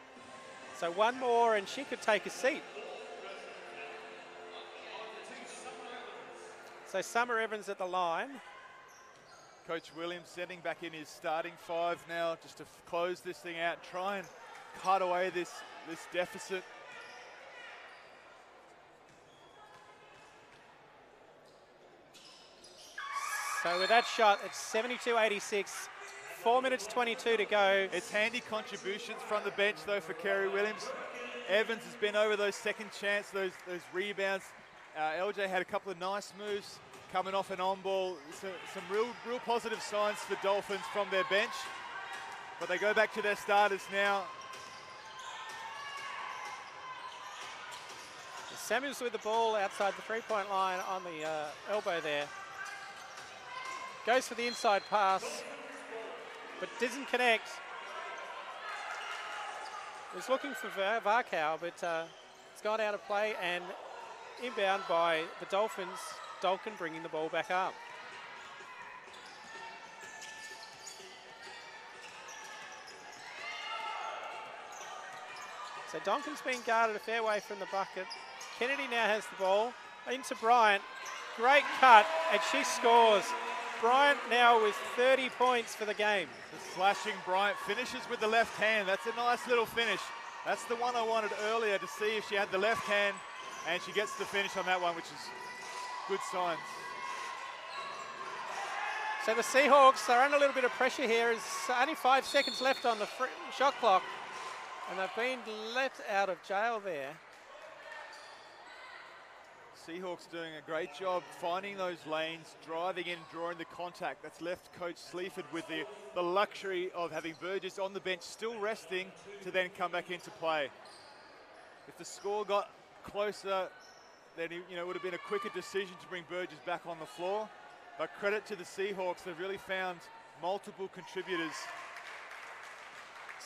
So one more and she could take a seat. So Summer Evans at the line. Coach Williams sending back in his starting 5 now just to close this thing out, try and cut away this deficit. So with that shot, it's 72-86. 4 minutes 22 to go. It's handy contributions from the bench though for Kerry Williams. Evans has been over those second chance, those rebounds. LJ had a couple of nice moves coming off an on-ball. Some real positive signs for Dolphins from their bench. But they go back to their starters now. Samuels with the ball outside the three-point line on the elbow there. Goes for the inside pass, but doesn't connect. Was looking for Varcow, but it's gone out of play and inbound by the Dolphins. Dolkin bringing the ball back up. So Donkin's been guarded a fair way from the bucket. Kennedy now has the ball into Bryant. Great cut, and she scores. Bryant now with 30 points for the game. The slashing Bryant finishes with the left hand. That's a nice little finish. That's the one I wanted earlier to see if she had the left hand, and she gets the finish on that one, which is good signs. So the Seahawks are under a little bit of pressure here. There's only 5 seconds left on the shot clock, and they've been let out of jail there. Seahawks doing a great job finding those lanes, driving in, drawing the contact. That's left Coach Sleaford with the luxury of having Burgess on the bench, still resting, to then come back into play. If the score got closer, then it would have been a quicker decision to bring Burgess back on the floor. But credit to the Seahawks, they've really found multiple contributors.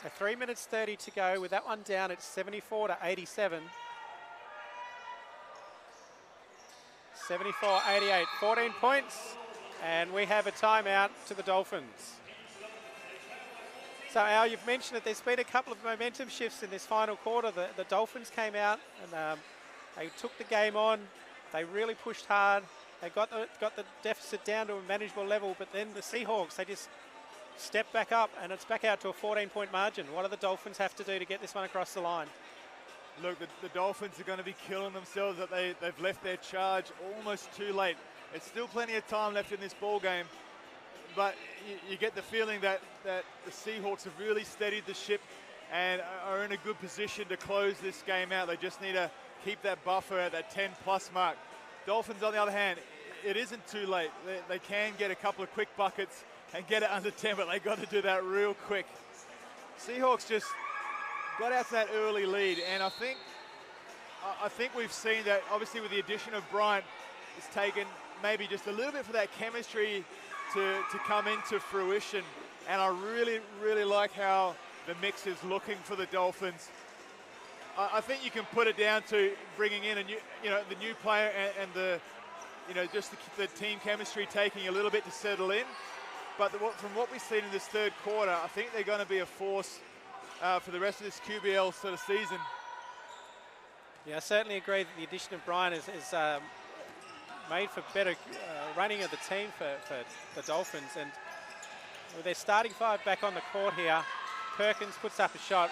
So 3 minutes 30 to go. With that one down, it's 74-87. 74-88, 14 points, and we have a timeout to the Dolphins. So Al, you've mentioned that there's been a couple of momentum shifts in this final quarter. The Dolphins came out and they took the game on. They really pushed hard. They got the deficit down to a manageable level, but then the Seahawks, they just step back up, and it's back out to a 14-point margin. What do the Dolphins have to do to get this one across the line? Look, the Dolphins are going to be killing themselves that they've left their charge almost too late. There's still plenty of time left in this ball game, but you get the feeling that the Seahawks have really steadied the ship and are in a good position to close this game out. They just need to keep that buffer at that 10-plus mark. Dolphins, on the other hand, it isn't too late. They can get a couple of quick buckets and get it under 10, but they got to do that real quick. Seahawks just got out to that early lead, and I think we've seen that, obviously, with the addition of Bryant, it's taken maybe just a little bit for that chemistry to come into fruition. And I really, really like how the mix is looking for the Dolphins. I think you can put it down to bringing in the new player and the, just the team chemistry taking a little bit to settle in. But from what we've seen in this third quarter, I think they're going to be a force for the rest of this QBL sort of season. Yeah, I certainly agree that the addition of Brian is made for better running of the team for the Dolphins. And with their starting five back on the court here, Perkins puts up a shot,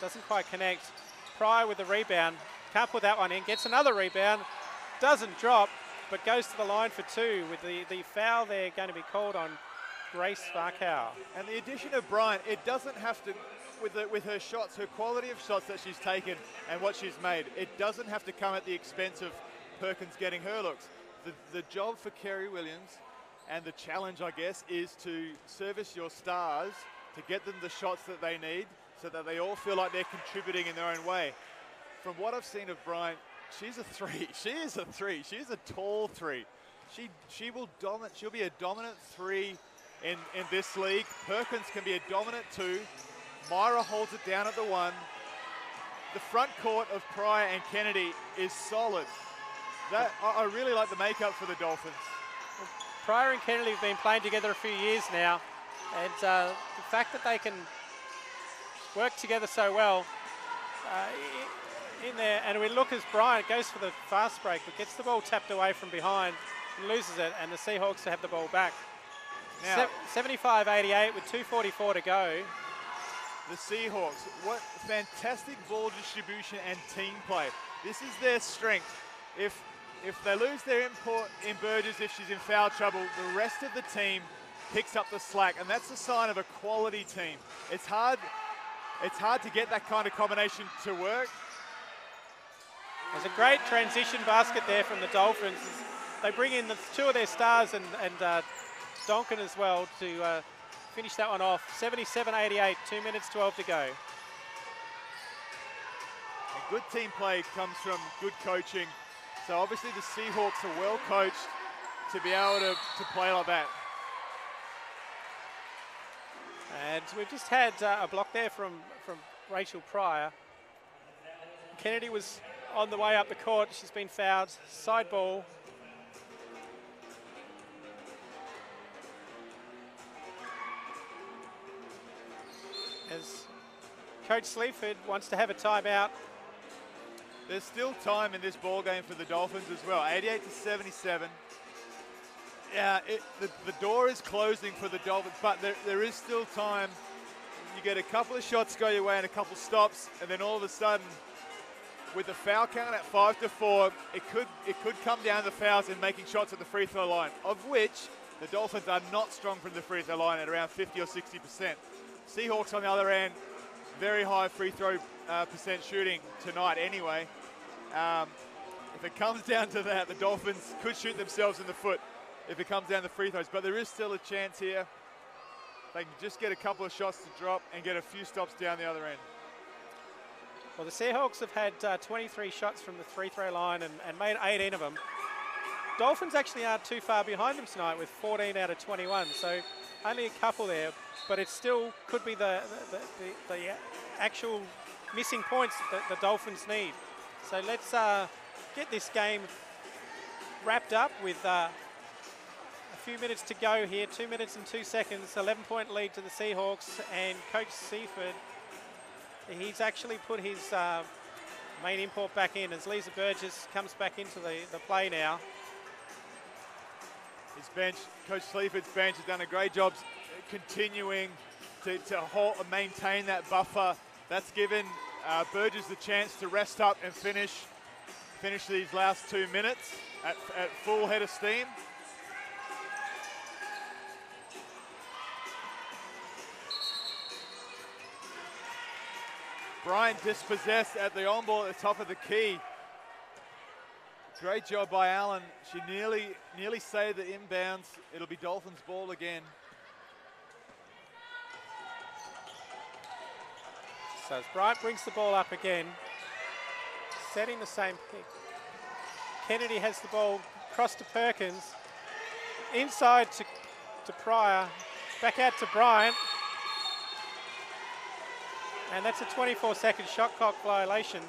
doesn't quite connect. Pryor with the rebound, can't put that one in, gets another rebound, doesn't drop, but goes to the line for two with the foul there going to be called on Grace Varcow. And the addition of Bryant, it doesn't have to, with her shots, her quality of shots that she's taken and what she's made, it doesn't have to come at the expense of Perkins getting her looks. The job for Kerry Williams, and the challenge, I guess, is to service your stars to get them the shots that they need so that they all feel like they're contributing in their own way. From what I've seen of Bryant, she's a three. She is a three. She's a tall three. She will dominate. She'll be a dominant three in this league. Perkins can be a dominant two. Myra holds it down at the one. The front court of Pryor and Kennedy is solid. I really like the makeup for the Dolphins. Pryor and Kennedy have been playing together a few years now, and the fact that they can work together so well in there, and we look as Bryant goes for the fast break, but gets the ball tapped away from behind and loses it, and the Seahawks have the ball back. Now, 75-88 with 2:44 to go. The Seahawks, what fantastic ball distribution and team play. This is their strength. If they lose their import in Burgess, if she's in foul trouble, the rest of the team picks up the slack, and that's a sign of a quality team. It's hard to get that kind of combination to work. There's a great transition basket there from the Dolphins. They bring in two of their stars and Donkin as well to finish that one off. 77-88, 2 minutes 12 to go. A good team play comes from good coaching. So obviously the Seahawks are well coached to be able to play like that. And we've just had a block there from Rachel Pryor. Kennedy was on the way up the court. She's been fouled. Side ball. As Coach Sleaford wants to have a timeout. There's still time in this ball game for the Dolphins as well. 88-77. Yeah, the door is closing for the Dolphins, but there is still time. You get a couple of shots go your way and a couple stops, and then all of a sudden, with the foul count at 5-4, it could come down to fouls and making shots at the free throw line, of which the Dolphins are not strong from the free throw line at around 50 or 60%. Seahawks on the other end, very high free throw percent shooting tonight anyway. If it comes down to that, the Dolphins could shoot themselves in the foot if it comes down to free throws, but there is still a chance here. They can just get a couple of shots to drop and get a few stops down the other end. Well, the Seahawks have had 23 shots from the free throw line and made 18 of them. Dolphins actually aren't too far behind them tonight with 14 out of 21, so only a couple there, but it still could be the actual missing points that the Dolphins need. So let's get this game wrapped up with a few minutes to go here, 2 minutes and 2 seconds, 11-point lead to the Seahawks, and Coach Seaford, he's actually put his main import back in as Lisa Burgess comes back into the play now. Coach Sleaford's bench has done a great job continuing to maintain that buffer. That's given Burgess the chance to rest up and finish these last 2 minutes at full head of steam. Bryant dispossessed at the on ball at the top of the key. Great job by Allen. She nearly saved the inbounds. It'll be Dolphins ball again. So as Bryant brings the ball up again, setting the same pick. Kennedy has the ball cross to Perkins, inside to Pryor, back out to Bryant. And that's a 24-second shot clock violation.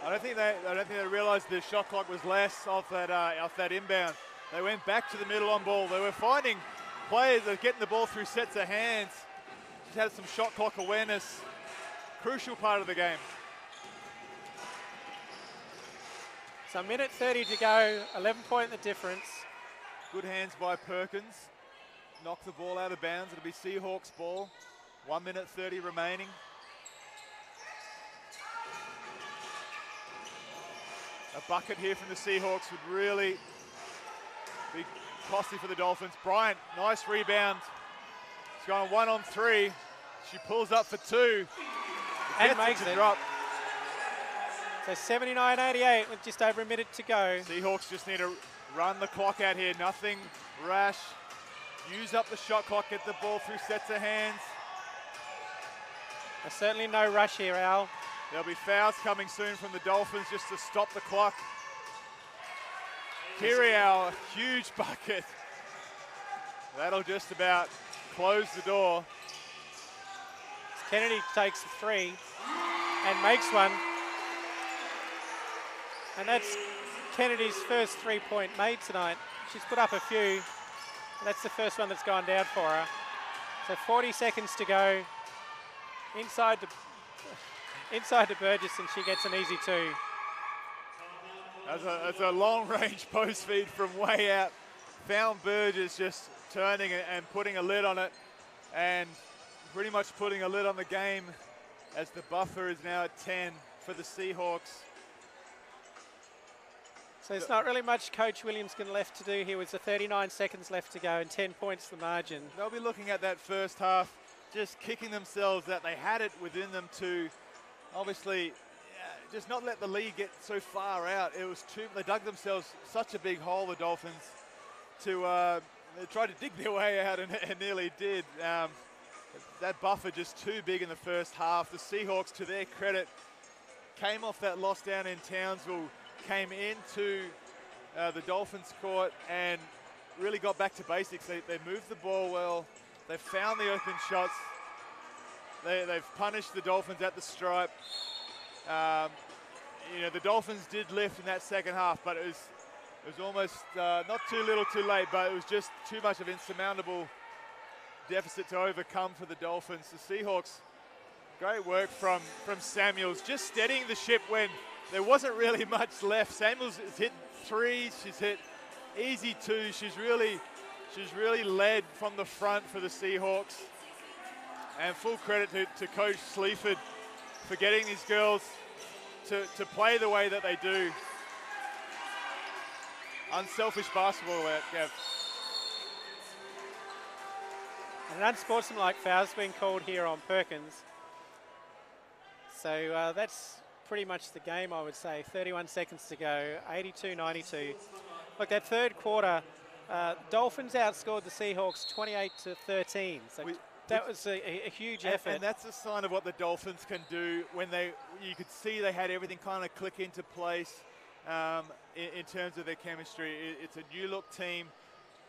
I don't think they realised the shot clock was less off that inbound. They went back to the middle on ball. They were finding players that were getting the ball through sets of hands. Just had some shot clock awareness. Crucial part of the game. So a minute 30 to go, 11-point the difference. Good hands by Perkins. Knocked the ball out of bounds. It'll be Seahawks ball. 1 minute 30 remaining. A bucket here from the Seahawks would really be costly for the Dolphins. Bryant, nice rebound. She's going 1 on 3. She pulls up for 2. And makes it. Drop. So 79-88 with just over a minute to go. Seahawks just need to run the clock out here. Nothing rash. Use up the shot clock, get the ball through sets of hands. There's certainly no rush here, Al. There'll be fouls coming soon from the Dolphins just to stop the clock. Kiriau, a huge bucket. That'll just about close the door. Kennedy takes 3 and makes one. And that's Kennedy's first 3-point made tonight. She's put up a few. That's the first one that's gone down for her. So 40 seconds to go. Inside to Burgess, and she gets an easy 2. That's a long-range post feed from way out. Found Burgess just turning and putting a lid on it, and pretty much putting a lid on the game as the buffer is now at 10 for the Seahawks. So there's not really much Coach Williams left to do here with the 39 seconds left to go and 10 points the margin. They'll be looking at that first half, just kicking themselves that they had it within them to obviously just not let the lead get so far out. It was they dug themselves such a big hole, the Dolphins, to try to dig their way out and nearly did. That buffer just too big in the first half. The Seahawks, to their credit, came off that loss down in Townsville, came into the Dolphins court and really got back to basics. They moved the ball well. They found the open shots. They've punished the Dolphins at the stripe. The Dolphins did lift in that second half, but it was almost not too little too late, but it was just too much of an insurmountable deficit to overcome for the Dolphins. The Seahawks, great work from Samuels, just steadying the ship when there wasn't really much left. Samuels has hit 3, she's hit easy 2. She's really led from the front for the Seahawks. And full credit to Coach Sleaford for getting these girls to play the way that they do. Unselfish basketball, Gav. And an unsportsmanlike foul's been called here on Perkins. So that's pretty much the game, I would say. 31 seconds to go, 82-92. Look, that third quarter, Dolphins outscored the Seahawks 28-13. So that was a huge effort. And that's a sign of what the Dolphins can do when you could see they had everything kind of click into place in terms of their chemistry. It's a new look team.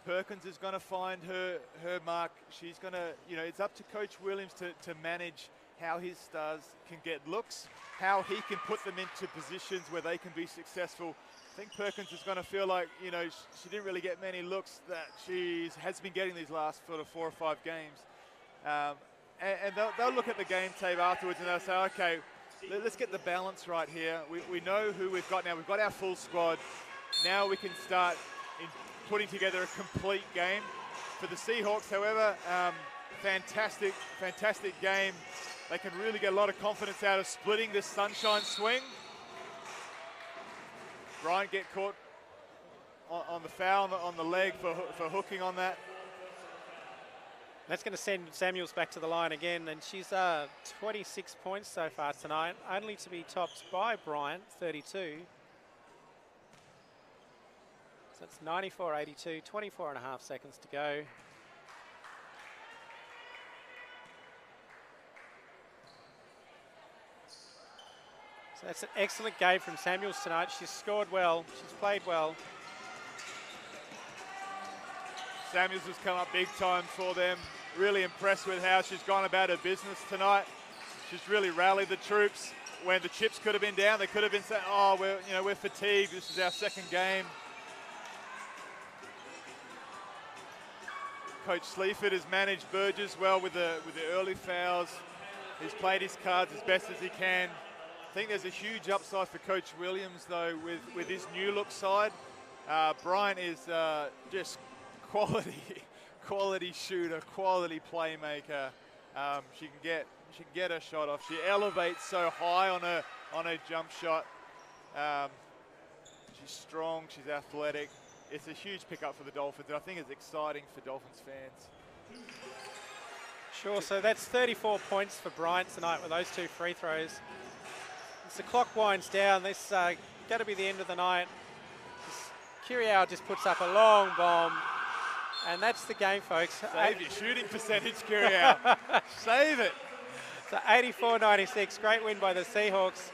Perkins is going to find her mark. She's going to, it's up to Coach Williams to manage how his stars can get looks, how he can put them into positions where they can be successful. I think Perkins is going to feel like, she didn't really get many looks that she has been getting these last sort of 4 or 5 games. And they'll look at the game tape afterwards and they'll say, okay, let's get the balance right here. We know who we've got now. We've got our full squad. Now we can start putting together a complete game. For the Seahawks, however, fantastic game. They can really get a lot of confidence out of splitting this sunshine swing. Bryant get caught on the foul on the leg for hooking on that. That's going to send Samuels back to the line again, and she's 26 points so far tonight, only to be topped by Bryant, 32. So it's 94-82, 24.5 seconds to go. So that's an excellent game from Samuels tonight. She's scored well, she's played well. Samuels has come up big time for them. Really impressed with how she's gone about her business tonight. She's really rallied the troops. When the chips could have been down, they could have been saying, "Oh, we're fatigued. This is our second game." Coach Sleaford has managed Burgess well with the early fouls. He's played his cards as best as he can. I think there's a huge upside for Coach Williams though with his new look side. Bryant is just quality shooter, quality playmaker. She can get her shot off. She elevates so high on her jump shot. She's strong. She's athletic. It's a huge pickup for the Dolphins, and I think it's exciting for Dolphins fans. Sure. So that's 34 points for Bryant tonight with those 2 free throws. As the clock winds down, this going to be the end of the night. Kiriau just puts up a long bomb. And that's the game, folks. Save your shooting percentage, Kiriau. Save it. So 84-96, great win by the Seahawks.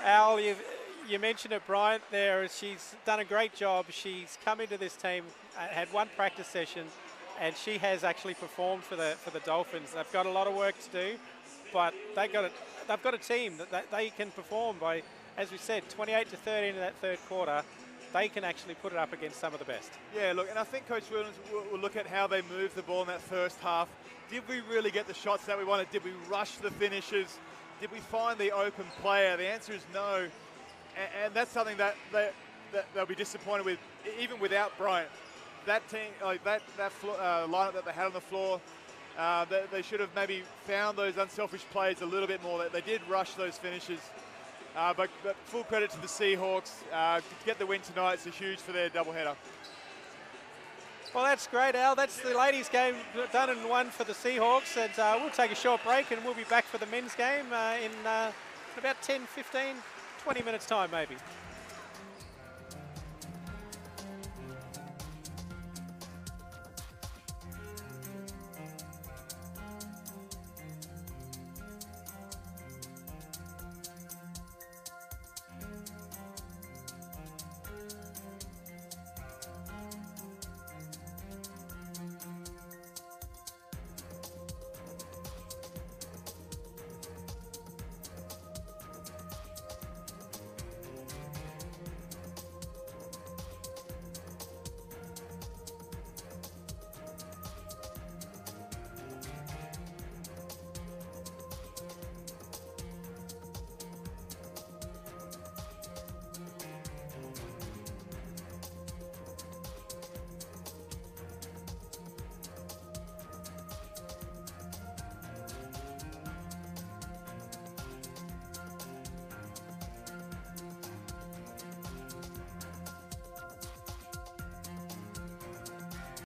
Al, you mentioned it, Bryant there. She's done a great job. She's come into this team, had 1 practice session, and she has actually performed for the Dolphins. They've got a lot of work to do, but they've got a team that they can perform by, as we said, 28-13 in that third quarter. They can actually put it up against some of the best. Yeah, look, and I think Coach Williams will look at how they moved the ball in that first half. Did we really get the shots that we wanted? Did we rush the finishes? Did we find the open player? The answer is no. And that's something that they'll be disappointed with, even without Bryant. That team, like that lineup that they had on the floor, they should have maybe found those unselfish plays a little bit more. They did rush those finishes. But full credit to the Seahawks. To get the win tonight, it's huge for their doubleheader. Well, that's great, Al. That's the ladies' game done and won for the Seahawks. And we'll take a short break, and we'll be back for the men's game in about 10, 15, 20 minutes' time, maybe.